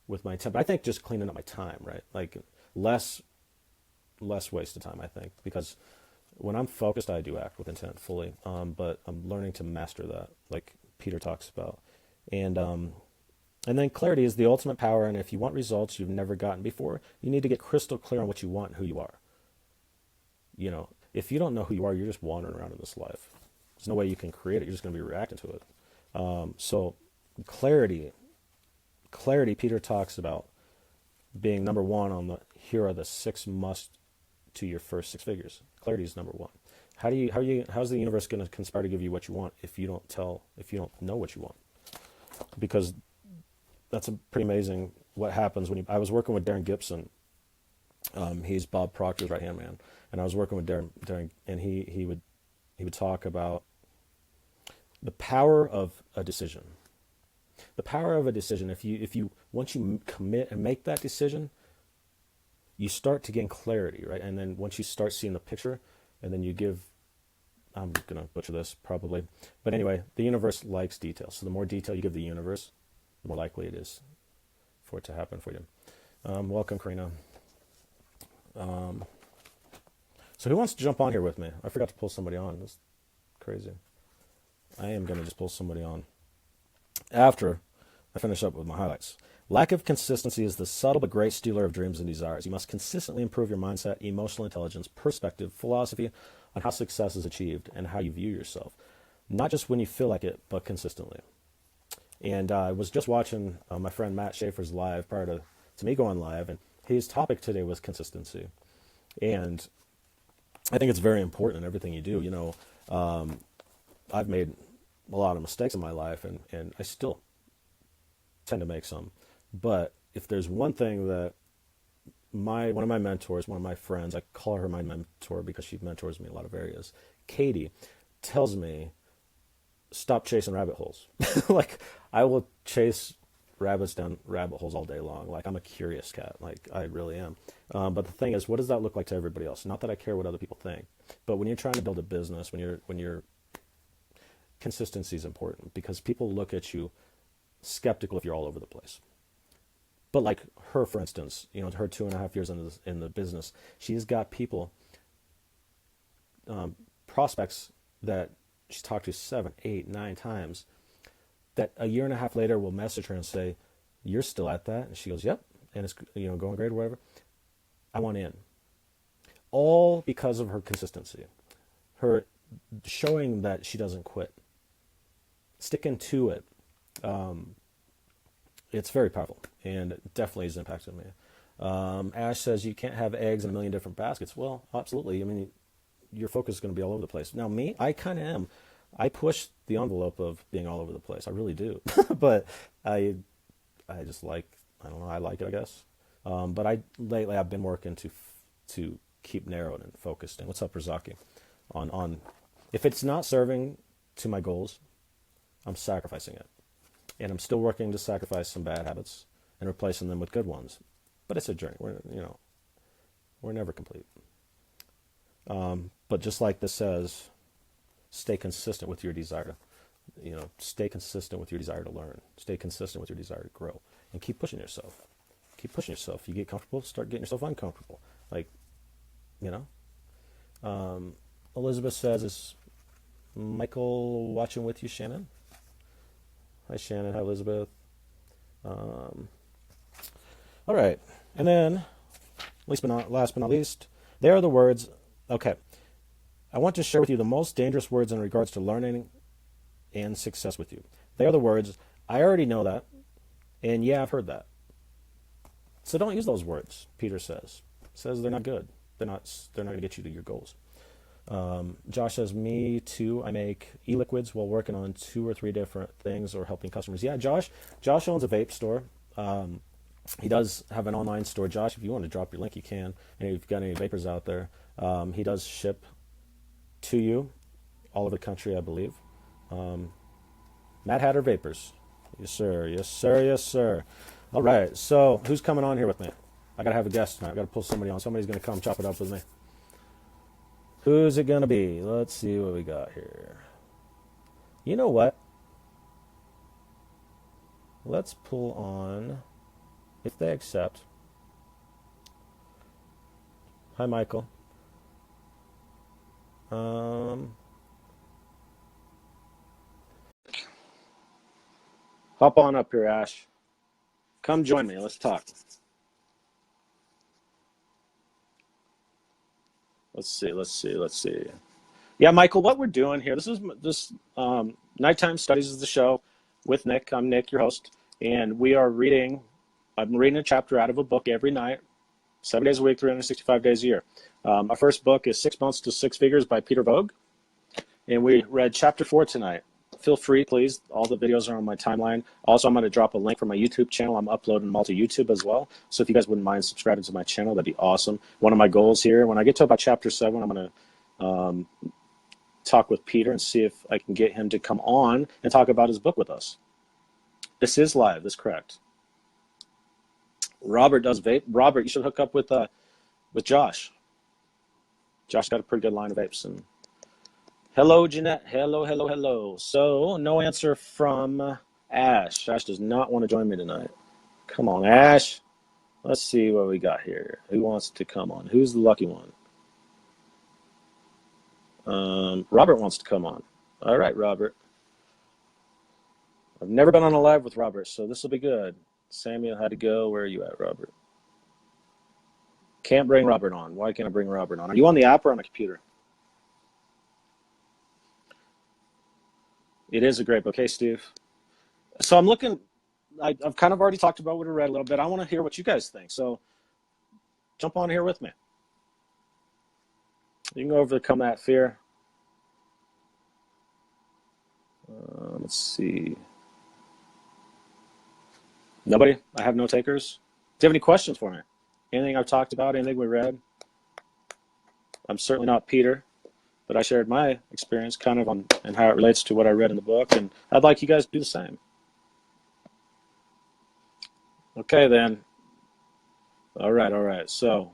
Speaker 1: with my intent. But I think just cleaning up my time, right? Like less waste of time, I think, because when I'm focused, I do act with intent fully. But I'm learning to master that, like Peter talks about. And then clarity is the ultimate power, and if you want results you've never gotten before, you need to get crystal clear on what you want and who you are. If you don't know who you are, you're just wandering around in this life. There's no way you can create it. You're just going to be reacting to it. So clarity, Peter talks about being number one on here are the 6 must to your first 6 figures. Clarity is number one. How's the universe going to conspire to give you what you want if you don't know what you want? Because that's a pretty amazing what happens when I was working with Darren Gibson. He's Bob Proctor's right-hand man. And I was working with Darren, and he would talk about the power of a decision. The power of a decision, once you commit and make that decision, you start to gain clarity, right? And then once you start seeing the picture, and then I'm going to butcher this probably. But anyway, the universe likes detail. So the more detail you give the universe, the more likely it is for it to happen for you. Welcome, Karina. So who wants to jump on here with me? I forgot to pull somebody on. That's crazy. I am going to just pull somebody on after I finish up with my highlights. Lack of consistency is the subtle but great stealer of dreams and desires. You must consistently improve your mindset, emotional intelligence, perspective, philosophy on how success is achieved and how you view yourself. Not just when you feel like it, but consistently. And I was just watching my friend Matt Schaefer's live prior to me going live, and his topic today was consistency. And I think it's very important in everything you do. I've made a lot of mistakes in my life, and I still tend to make some. But if there's one thing that one of my mentors, one of my friends, I call her my mentor because she mentors me in a lot of areas, Katie, tells me, stop chasing rabbit holes. Like, I will chase rabbits down rabbit holes all day long. Like, I'm a curious cat. Like, I really am. But the thing is, what does that look like to everybody else? Not that I care what other people think, but when you're trying to build a business, when you're consistency is important, because people look at you skeptical if you're all over the place. But like her, for instance, her 2.5 years in the business, she's got people, prospects that she's talked to 7, 8, 9 times, that a year and a half later will message her and say, "You're still at that?" And she goes, "Yep." And it's going great or whatever. I want in. All because of her consistency, her showing that she doesn't quit, sticking to it. It's very powerful, and it definitely has impacted me. Ash says you can't have eggs in a million different baskets. Well, absolutely. I mean, your focus is going to be all over the place. Now, me, I kind of am. I push the envelope of being all over the place. I really do. But I just like, I don't know, I like it, I guess. But lately I've been working to keep narrowed and focused. And what's up, Razaki? On if it's not serving to my goals, I'm sacrificing it. And I'm still working to sacrifice some bad habits and replacing them with good ones. But it's a journey. We're never complete. But just like this says, stay consistent with your desire to, stay consistent with your desire to learn. Stay consistent with your desire to grow. And keep pushing yourself. Keep pushing yourself. You get comfortable, start getting yourself uncomfortable. Elizabeth says, is Michael watching with you, Shannon? Hi, Shannon. Hi, Elizabeth. All right. And then, last but not least, there are the words. Okay. I want to share with you the most dangerous words in regards to learning and success with you. They are the words, I already know that, and yeah, I've heard that. So don't use those words, Peter says. Says they're not good. They're not going to get you to your goals. Josh says, me too. I make e-liquids while working on 2 or 3 different things or helping customers. Yeah, Josh owns a vape store. He does have an online store. Josh, if you want to drop your link, you can. And if you've got any vapors out there, he does ship to you all over the country, I believe. Mad Hatter Vapors. Yes, sir. Yes, sir. Yes, sir. All right. So who's coming on here with me? I got to have a guest tonight. I got to pull somebody on. Somebody's going to come chop it up with me. Who's it going to be? Let's see what we got here. You know what? Let's pull on, if they accept. Hi, Michael. Hop on up here, Ash. Come join me. Let's talk. Let's see. Yeah, Michael, what we're doing here, this Nighttime Studies is the show with Nick. I'm Nick, your host, and I'm reading a chapter out of a book every night, 7 days a week, 365 days a year. Our first book is 6 Months to Six Figures by Peter Voogd, and we read chapter 4 tonight. Feel free, please. All the videos are on my timeline. Also, I'm going to drop a link for my YouTube channel. I'm uploading them all to YouTube as well. So if you guys wouldn't mind subscribing to my channel, that'd be awesome. One of my goals here, when I get to about chapter 7, I'm going to talk with Peter and see if I can get him to come on and talk about his book with us. This is live. That's correct. Robert does vape. Robert, you should hook up with Josh. Josh got a pretty good line of vapes. And hello, Jeanette. Hello. So, no answer from Ash. Ash does not want to join me tonight. Come on, Ash. Let's see what we got here. Who wants to come on? Who's the lucky one? Robert wants to come on. All right, Robert. I've never been on a live with Robert, so this will be good. Samuel had to go. Where are you at, Robert? Can't bring Robert on. Why can't I bring Robert on? Are you on the app or on the computer? It is a great book. Okay, Steve. So I'm looking, I've kind of already talked about what I read a little bit. I want to hear what you guys think. So jump on here with me. You can go overcome that fear. Let's see. Nobody? I have no takers. Do you have any questions for me? Anything I've talked about? Anything we read? I'm certainly not Peter, but I shared my experience kind of on and how it relates to what I read in the book, and I'd like you guys to do the same. Okay, then. All right. So,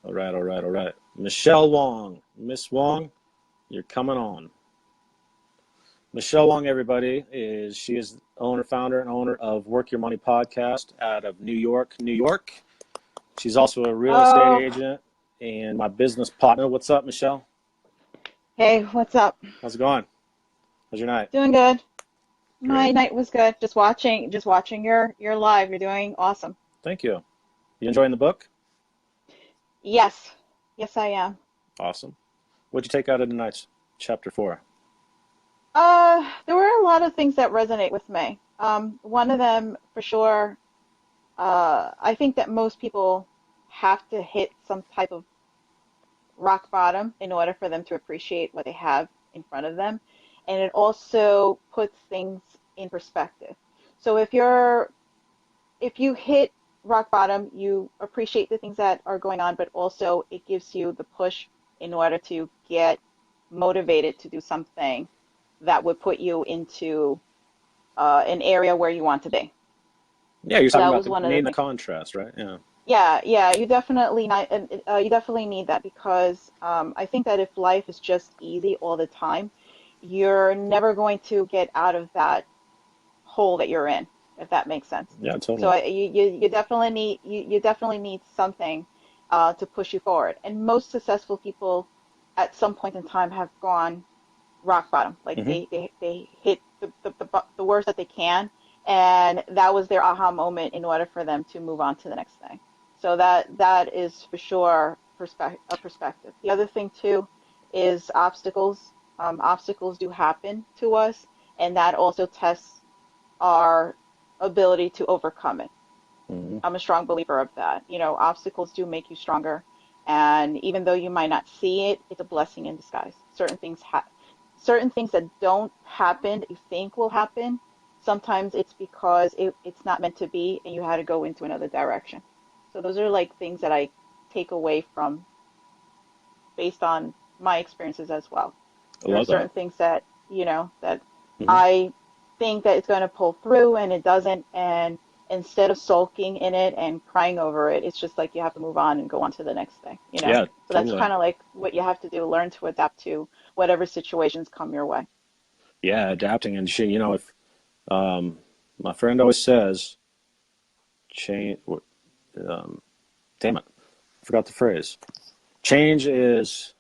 Speaker 1: all right. Michelle Wong. Miss Wong, you're coming on. Michelle Wong, everybody, she is owner, founder, and owner of Work Your Money podcast out of New York, New York. She's also a real estate agent and my business partner. What's up, Michelle?
Speaker 2: Hey, what's up?
Speaker 1: How's it going? How's your night?
Speaker 2: Doing good. My
Speaker 1: Great.
Speaker 2: night was good. Just watching your live. You're doing awesome.
Speaker 1: Thank you. You enjoying the book?
Speaker 2: Yes. Yes, I am.
Speaker 1: Awesome. What'd you take out of tonight's chapter 4?
Speaker 2: There were a lot of things that resonate with me. One of them for sure, I think that most people have to hit some type of rock bottom in order for them to appreciate what they have in front of them. And it also puts things in perspective. So if you hit rock bottom, you appreciate the things that are going on, but also it gives you the push in order to get motivated to do something that would put you into an area where you want to be.
Speaker 1: Yeah, you're
Speaker 2: So
Speaker 1: talking
Speaker 2: that
Speaker 1: about
Speaker 2: was one of the
Speaker 1: needing the
Speaker 2: things.
Speaker 1: contrast, right? Yeah.
Speaker 2: Yeah, you definitely need that because I think that if life is just easy all the time, you're never going to get out of that hole that you're in, if that makes sense.
Speaker 1: Yeah,
Speaker 2: So
Speaker 1: totally.
Speaker 2: you definitely need something to push you forward. And most successful people at some point in time have gone rock bottom. Like
Speaker 1: Hmm.
Speaker 2: they hit the worst that they can, and that was their aha moment in order for them to move on to the next thing. So that is for sure a perspective. The other thing too is obstacles. Obstacles do happen to us, and that also tests our ability to overcome it.
Speaker 1: Hmm.
Speaker 2: I'm a strong believer of that. Obstacles do make you stronger, and even though you might not see it, it's a blessing in disguise. Certain things that don't happen that you think will happen, sometimes it's because it's not meant to be, and you had to go into another direction. So those are like things that I take away from based on my experiences as well.
Speaker 1: I
Speaker 2: There are
Speaker 1: love that.
Speaker 2: certain things that, that
Speaker 1: Hmm.
Speaker 2: I think that it's going to pull through and it doesn't. And instead of sulking in it and crying over it, it's just like you have to move on and go on to the next thing.
Speaker 1: Yeah,
Speaker 2: So that's
Speaker 1: totally.
Speaker 2: kind of like what you have to do, learn to adapt to whatever situations come your way.
Speaker 1: Yeah, adapting and shit. If um, my friend always says, change. Um, damn it, I forgot the phrase. Change is.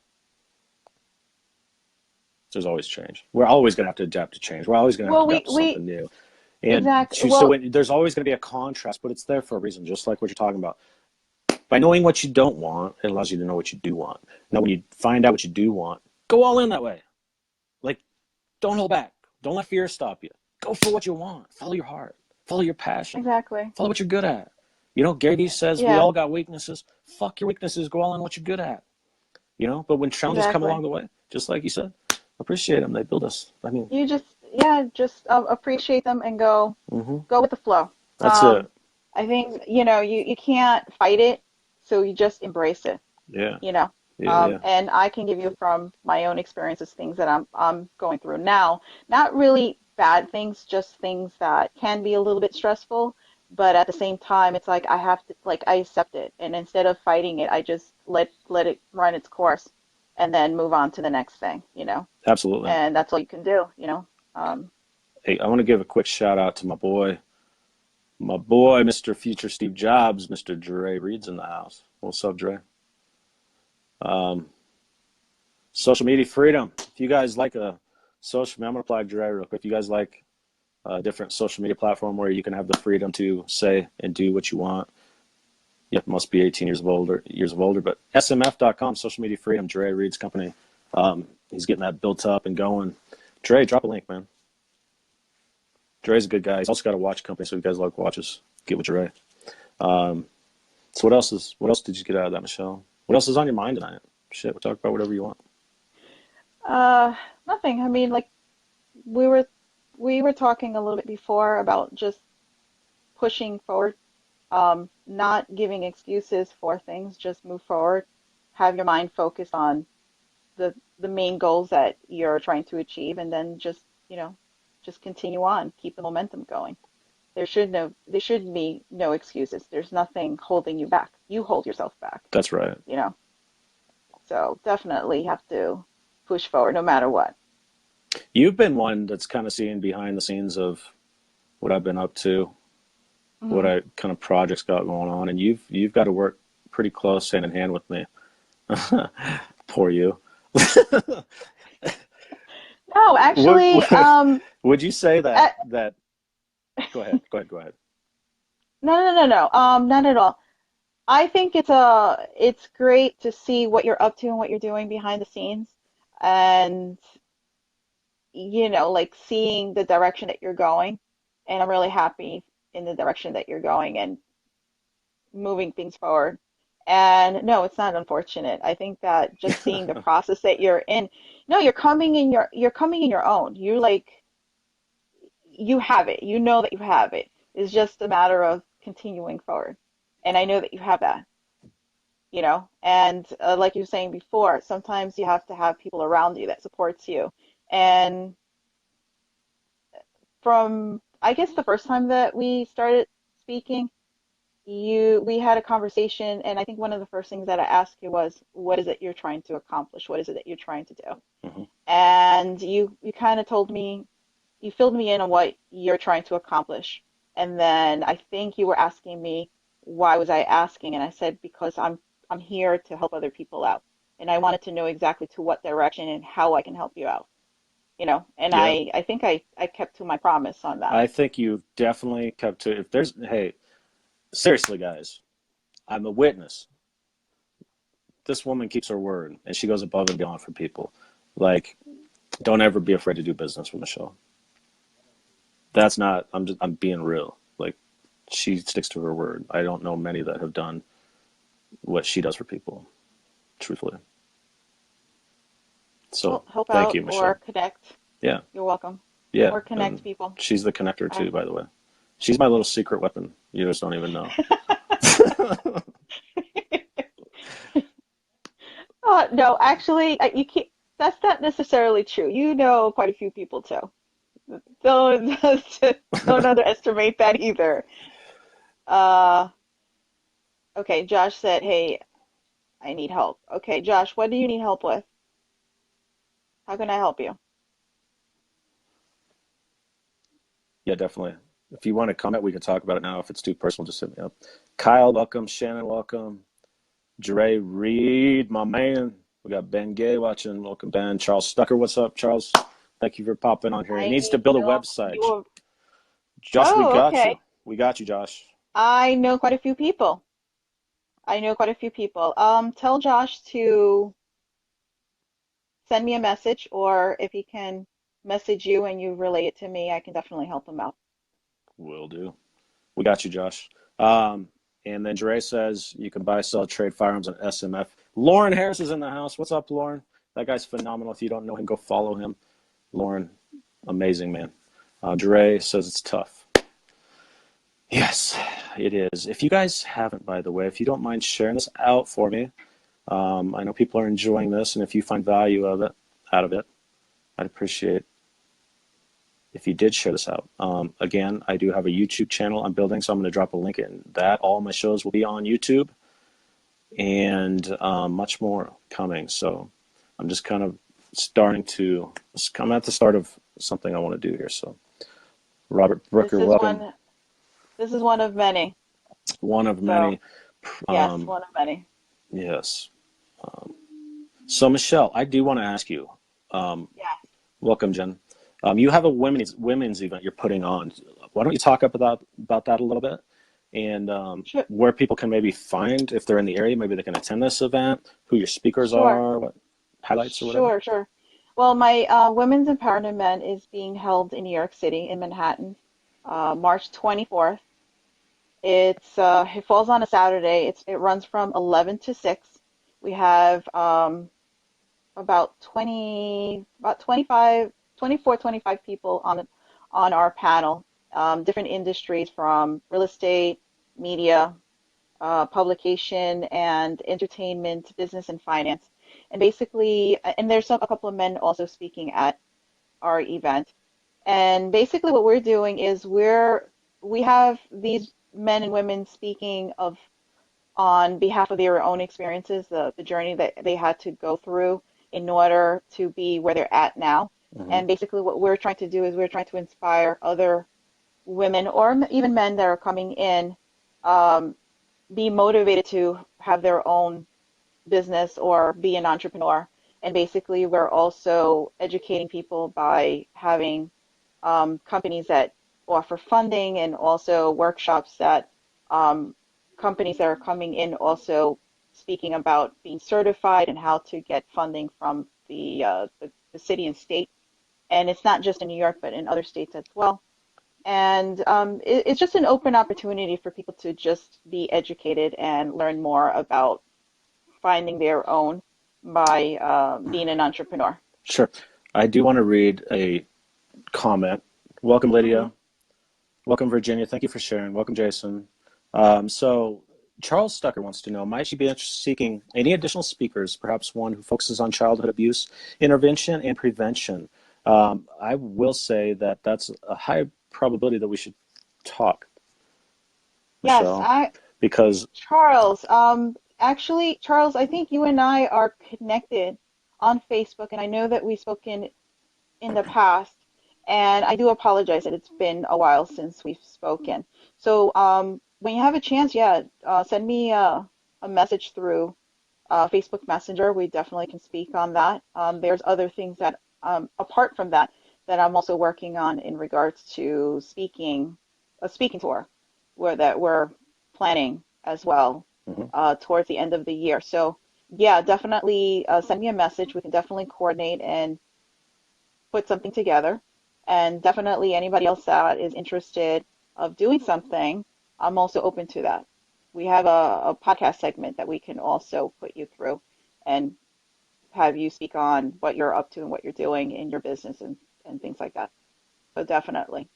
Speaker 1: There's always change. We're always going to have to adapt to change. We're always going to have to
Speaker 2: Well,
Speaker 1: adapt to something new. And
Speaker 2: exactly.
Speaker 1: so
Speaker 2: Well,
Speaker 1: there's always going to be a contrast, but it's there for a reason, just like what you're talking about. By knowing what you don't want, it allows you to know what you do want. Now, when you find out what you do want, go all in that way. Like, don't hold back. Don't let fear stop you. Go for what you want. Follow your heart. Follow your passion.
Speaker 2: exactly.
Speaker 1: Follow what you're good at. Gary Vee says we
Speaker 2: Yeah,
Speaker 1: all got weaknesses. Fuck your weaknesses. Go all in what you're good at. But when challenges come along
Speaker 2: exactly.
Speaker 1: the way, just like you said, appreciate them. They build us. I mean,
Speaker 2: Yeah, just appreciate them and
Speaker 1: hmm
Speaker 2: go with the flow.
Speaker 1: that's it.
Speaker 2: I think, you can't fight it, so you just embrace it,
Speaker 1: Yeah,
Speaker 2: you know.
Speaker 1: yeah.
Speaker 2: And I can give you from my own experiences things that I'm going through now. Not really bad things, just things that can be a little bit stressful, but at the same time, it's like I have to like I accept it, and instead of fighting it, I just let it run its course, and then move on to the next thing.
Speaker 1: Absolutely.
Speaker 2: And that's all you can do. Um,
Speaker 1: Hey, I want to give a quick shout out to my boy, Mr. Future Steve Jobs, Mr. Dre Reed's in the house. What's up, Dre? Um, Social media freedom. If you guys like a social media, I'm gonna plug Dre real quick. If you guys like a different social media platform where you can have the freedom to say and do what you want. You must be 18 years of older, but smf.com, social media freedom, Dre Reed's company. He's getting that built up and going. Dre, drop a link, man. Dre's a good guy. He's also got a watch company, so if you guys like watches, get with Dre. So what else did you get out of that, Michelle? What else is on your mind tonight? Shit, we'll talk about whatever you want.
Speaker 2: Uh, Nothing. I mean, like we were we were talking a little bit before about just pushing forward, not giving excuses for things, just move forward, have your mind focused on the main goals that you're trying to achieve, and then just, just continue on, keep the momentum going. There should be no excuses. There's nothing holding you back. You hold yourself back,
Speaker 1: That's right.
Speaker 2: you know. So definitely have to push forward no matter what.
Speaker 1: You've been one that's kind of seeing behind the scenes of what I've been up to, what
Speaker 2: Hmm.
Speaker 1: I kind of projects got going on, and you've got to work pretty close hand in hand with me. Poor you.
Speaker 2: No,
Speaker 1: would,
Speaker 2: actually,
Speaker 1: would would you say
Speaker 2: uh,
Speaker 1: that? Go ahead.
Speaker 2: no, no, no, no, not at all. I think it's great to see what you're up to and what you're doing behind the scenes, and like seeing the direction that you're going. And I'm really happy in the direction that you're going and moving things forward. And no, it's not unfortunate. I think that just seeing the process that you're in, no, you're coming in your own. You have it. You know that you have it. It's just a matter of continuing forward. And I know that you have that. And like you were saying before, sometimes you have to have people around you that supports you. And from, I guess, the first time that we started speaking, we had a conversation, and I think one of the first things that I asked you was, what is it you're trying to accomplish? What is it that you're trying to do?
Speaker 1: Hmm.
Speaker 2: And you kind of told me, you filled me in on what you're trying to accomplish. And then I think you were asking me, why was I asking? And I said, because I'm here to help other people out. And I wanted to know exactly to what direction and how I can help you out. And
Speaker 1: Yeah,
Speaker 2: I think I kept to my promise on that.
Speaker 1: I think you definitely kept to. If there's, hey, seriously, guys, I'm a witness. This woman keeps her word, and she goes above and beyond for people. Like, don't ever be afraid to do business with Michelle. That's not. I'm being real. Like, she sticks to her word. I don't know many that have done what she does for people. Truthfully. So,
Speaker 2: Well, help
Speaker 1: thank
Speaker 2: out
Speaker 1: you,
Speaker 2: or
Speaker 1: Michelle.
Speaker 2: connect.
Speaker 1: Yeah,
Speaker 2: You're welcome.
Speaker 1: yeah,
Speaker 2: Or connect
Speaker 1: and
Speaker 2: people.
Speaker 1: she's the connector
Speaker 2: I
Speaker 1: too, by the way. She's my little secret weapon. You just don't even know.
Speaker 2: No, actually, you can't. That's not necessarily true. You know quite a few people too. Don't don't underestimate that either. Uh, okay, Josh said, "Hey, I need help." Okay, Josh, what do you need help with? How can I help you?
Speaker 1: Yeah, definitely. If you want to comment, we can talk about it now. If it's too personal, just hit me up. Kyle, welcome. Shannon, welcome. Dre Reed, my man. We got Ben Gay watching. Welcome, Ben. Charles Stucker, what's up, Charles? Thank you for popping on here. He
Speaker 2: I
Speaker 1: needs to
Speaker 2: need
Speaker 1: build a
Speaker 2: to.
Speaker 1: website.
Speaker 2: You.
Speaker 1: Josh, we
Speaker 2: Oh,
Speaker 1: got you.
Speaker 2: okay.
Speaker 1: We got you, Josh.
Speaker 2: I know quite a few people. I know quite a few people. Tell Josh to send me a message, or if he can message you and you relay it to me, I can definitely help him out.
Speaker 1: Will do. We got you, Josh. Um, and then Dre says you can buy, sell, trade firearms on SMF. Lauren Harris is in the house. What's up, Lauren? That guy's phenomenal. If you don't know him, go follow him. Lauren, amazing man. Dre says it's tough. Yes, it is. If you guys haven't, by the way, if you don't mind sharing this out for me, I know people are enjoying this, and if you find value out of it, I'd appreciate if you did share this out. Again, I do have a YouTube channel I'm building, so I'm going to drop a link in that. All my shows will be on YouTube, and much more coming. So I'm just kind of I'm at the start of something I want to do here. So Robert
Speaker 2: This
Speaker 1: Brooker,
Speaker 2: is
Speaker 1: welcome.
Speaker 2: one. This is one of many.
Speaker 1: One of
Speaker 2: So
Speaker 1: many.
Speaker 2: yes,
Speaker 1: Um,
Speaker 2: one of many.
Speaker 1: yes. So Michelle, I do want to ask you. Um,
Speaker 2: Yes.
Speaker 1: welcome, Jen. You have a women's event you're putting on. Why don't you talk about that a little bit, and
Speaker 2: Sure,
Speaker 1: where people can maybe find, if they're in the area, maybe they can attend this event, who your speakers
Speaker 2: sure,
Speaker 1: are, what highlights or whatever.
Speaker 2: sure. Well, my Women's Empowerment Event is being held in New York City, in Manhattan, March 24th. It falls on a Saturday. It runs from 11 to 6. We have about 25, 24, 25 people on our panel, different industries from real estate, media, publication, and entertainment, business, and finance. And basically, and there's a couple of men also speaking at our event. And basically, what we're doing is we have these men and women speaking of on behalf of their own experiences, the journey that they had to go through in order to be where they're at now.
Speaker 1: Hmm.
Speaker 2: And basically, what we're trying to do is we're trying to inspire other women or even men that are coming in, um, be motivated to have their own business or be an entrepreneur. And basically, we're also educating people by having companies that offer funding and also workshops that um, companies that are coming in also speaking about being certified and how to get funding from the city and state. And it's not just in New York, but in other states as well. And it's just an open opportunity for people to just be educated and learn more about finding their own by being an entrepreneur.
Speaker 1: Sure. I do want to read a comment. Welcome,
Speaker 2: Hmm.
Speaker 1: Lydia. Welcome, Virginia. Thank you for sharing. Welcome, Jason. So, Charles Stucker wants to know, might you be seeking any additional speakers, perhaps one who focuses on childhood abuse intervention and prevention? I will say that that's a high probability that we should talk,
Speaker 2: Yes,
Speaker 1: Michelle, because
Speaker 2: Charles, actually, Charles, I think you and I are connected on Facebook, and I know that we've spoken in the past, and I do apologize that it's been a while since we've spoken. So, when you have a chance, yeah, send me a message through Facebook Messenger. We definitely can speak on that. There's other things that, apart from that, that I'm also working on in regards to a speaking tour, where that we're planning as well
Speaker 1: mhm,
Speaker 2: towards the end of the year. So, yeah, definitely send me a message. We can definitely coordinate and put something together. And definitely anybody else that is interested of doing something, I'm also open to that. We have a podcast segment that we can also put you through and have you speak on what you're up to and what you're doing in your business and things like that. So definitely.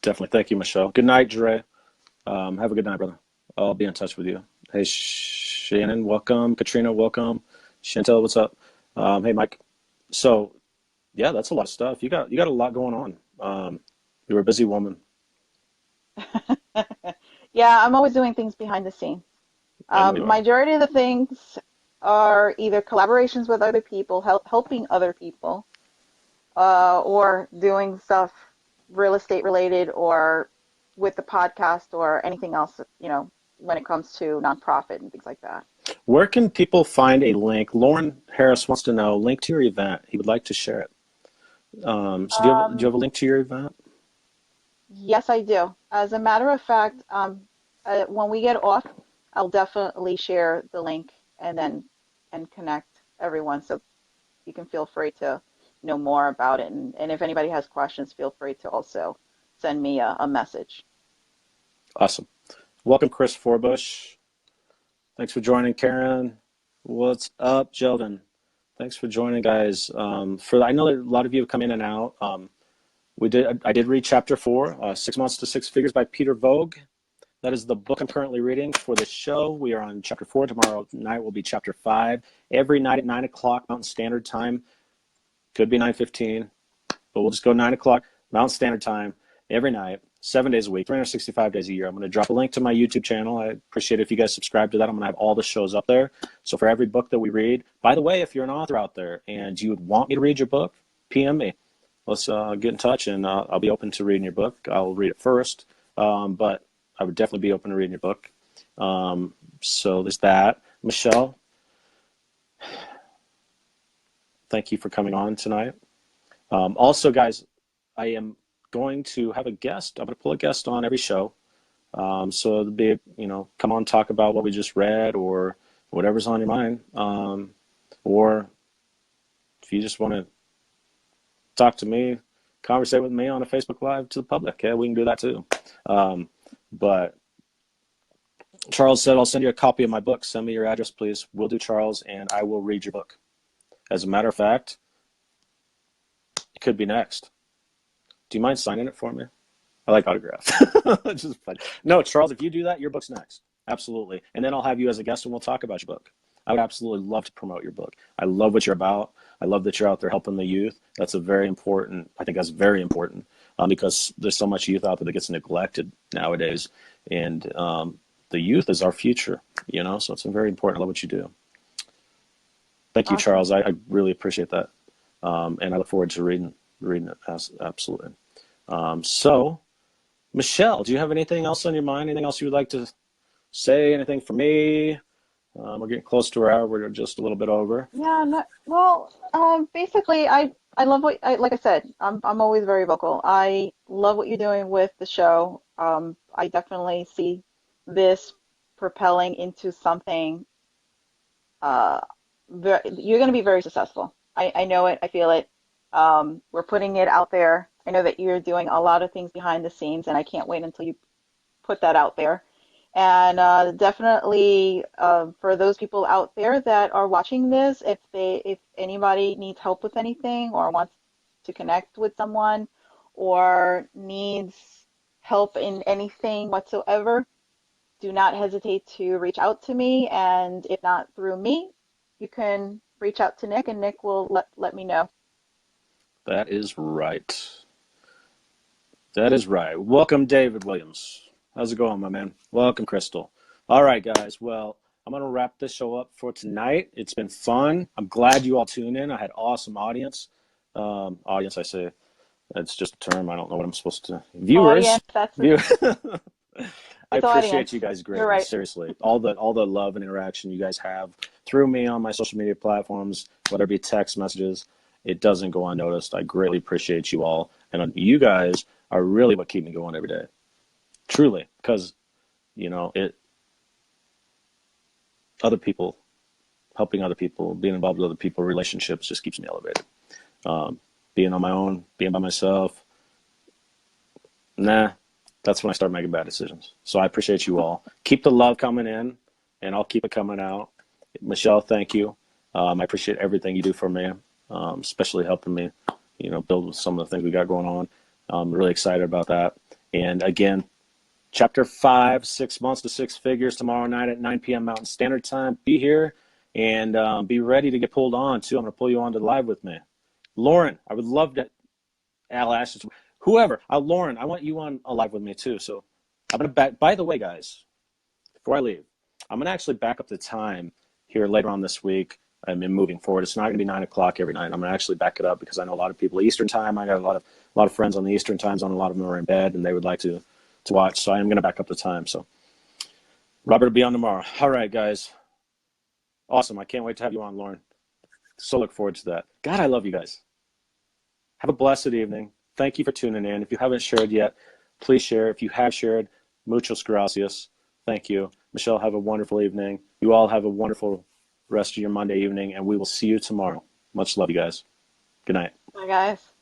Speaker 1: definitely. Thank you, Michelle. Good night, Dre. Have a good night, brother. I'll be in touch with you. Hey, Shannon, welcome. Katrina, welcome. Chantel, what's up? Hey, Mike. So, yeah, that's a lot of stuff. You got a lot going on. You're a busy woman.
Speaker 2: Yeah, I'm always doing things behind the scenes.
Speaker 1: I know you are.
Speaker 2: Majority of the things are either collaborations with other people, helping other people, or doing stuff real estate related or with the podcast or anything else, when it comes to nonprofit and things like that.
Speaker 1: Where can people find a link? Lauren Harris wants to know link to your event. He would like to share it. So do you
Speaker 2: Um,
Speaker 1: have a link to your event?
Speaker 2: yes, I do. As a matter of fact, when we get off, I'll definitely share the link and connect everyone so you can feel free to know more about it. And if anybody has questions, feel free to also send me a message.
Speaker 1: Awesome. Welcome, Chris Forbush. Thanks for joining, Karen. What's up, Jelden? Thanks for joining, guys. I know that a lot of you have come in and out. I did read chapter 4, 6 Months to Six Figures by Peter Voogd. That is the book I'm currently reading for the show. We are on chapter 4. Tomorrow night will be chapter 5. Every night at 9 o'clock Mountain Standard Time. Could be 9:15, but we'll just go 9 o'clock Mountain Standard Time every night, 7 days a week, 365 days a year. I'm going to drop a link to my YouTube channel. I appreciate it if you guys subscribe to that. I'm going to have all the shows up there. So for every book that we read, by the way, if you're an author out there and you would want me to read your book, PM me. Let's get in touch, and I'll be open to reading your book. I'll read it first, but I would definitely be open to reading your book. So there's that. Michelle, thank you for coming on tonight. Also, guys, I am going to have a guest. I'm going to pull a guest on every show. So it'll be, come on, talk about what we just read or whatever's on your mind. Or if you just want to talk to me, conversate with me on a Facebook Live to the public, yeah, we can do that too. But Charles said, I'll send you a copy of my book. Send me your address, please. Will do, Charles, and I will read your book. As a matter of fact, it could be next. Do you mind signing it for me? I like autographs. Just fun. No, Charles, if you do that, your book's next. Absolutely. And then I'll have you as a guest and we'll talk about your book. I would absolutely love to promote your book. I love what you're about. I love that you're out there helping the youth. I think that's very important because there's so much youth out there that gets neglected nowadays. And the youth is our future, so it's very important. I love what you do. Thank you,
Speaker 2: Awesome.
Speaker 1: Charles. I really appreciate that. And I look forward to reading it. Absolutely. So, Michelle, do you have anything else on your mind? Anything else you would like to say? Anything for me? We're getting close to our hour. We're just a little bit over.
Speaker 2: Yeah, no, well, basically, I love like I said, I'm always very vocal. I love what you're doing with the show. I definitely see this propelling into something. Uh, you're going to be very successful. I know it. I feel it. We're putting it out there. I know that you're doing a lot of things behind the scenes, and I can't wait until you put that out there. And definitely for those people out there that are watching this, if anybody needs help with anything or wants to connect with someone or needs help in anything whatsoever, do not hesitate to reach out to me. And if not through me, you can reach out to Nick, and Nick will let me know.
Speaker 1: That is right. That is right. Welcome, David Williams. How's it going, my man? Welcome, Crystal. All right, guys. Well, I'm going to wrap this show up for tonight. It's been fun. I'm glad you all tuned in. I had awesome audience. Audience, I say. That's just a term. I don't know what I'm supposed to. Viewers.
Speaker 2: Audience, that's
Speaker 1: View. I
Speaker 2: it's
Speaker 1: appreciate
Speaker 2: audience.
Speaker 1: you guys
Speaker 2: You're
Speaker 1: greatly.
Speaker 2: right.
Speaker 1: Seriously, all the love and interaction you guys have through me on my social media platforms, whether it be text messages, it doesn't go unnoticed. I greatly appreciate you all, and you guys are really what keep me going every day. Truly, because it other people, helping other people, being involved with other people, relationships just keeps me elevated. Being on my own, being by myself, that's when I start making bad decisions. So I appreciate you all. Keep the love coming in, and I'll keep it coming out. Michelle, thank you. I appreciate everything you do for me, especially helping me, build some of the things we got going on. I'm really excited about that. And again, Chapter 5, 6 months to six figures, tomorrow night at 9 p.m. Mountain Standard Time. Be here and be ready to get pulled on, too. I'm going to pull you on to live with me. Lauren, I would love to. Al Ashes, whoever. Lauren, I want you on a live with me, too. So I'm going to back. By the way, guys, before I leave, I'm going to actually back up the time here later on this week. I mean, moving forward, it's not going to be 9 o'clock every night. I'm going to actually back it up because I know a lot of people Eastern time. I got a lot of friends on the Eastern time zone. A lot of them are in bed and they would like to watch. So I am going to back up the time. So Robert will be on tomorrow. All right, guys. Awesome. I can't wait to have you on, Lauren. So look forward to that. God, I love you guys. Have a blessed evening. Thank you for tuning in. If you haven't shared yet, please share. If you have shared, muchas gracias. Thank you. Michelle, have a wonderful evening. You all have a wonderful rest of your Monday evening, and we will see you tomorrow. Much love, you guys. Good night.
Speaker 2: Bye, guys.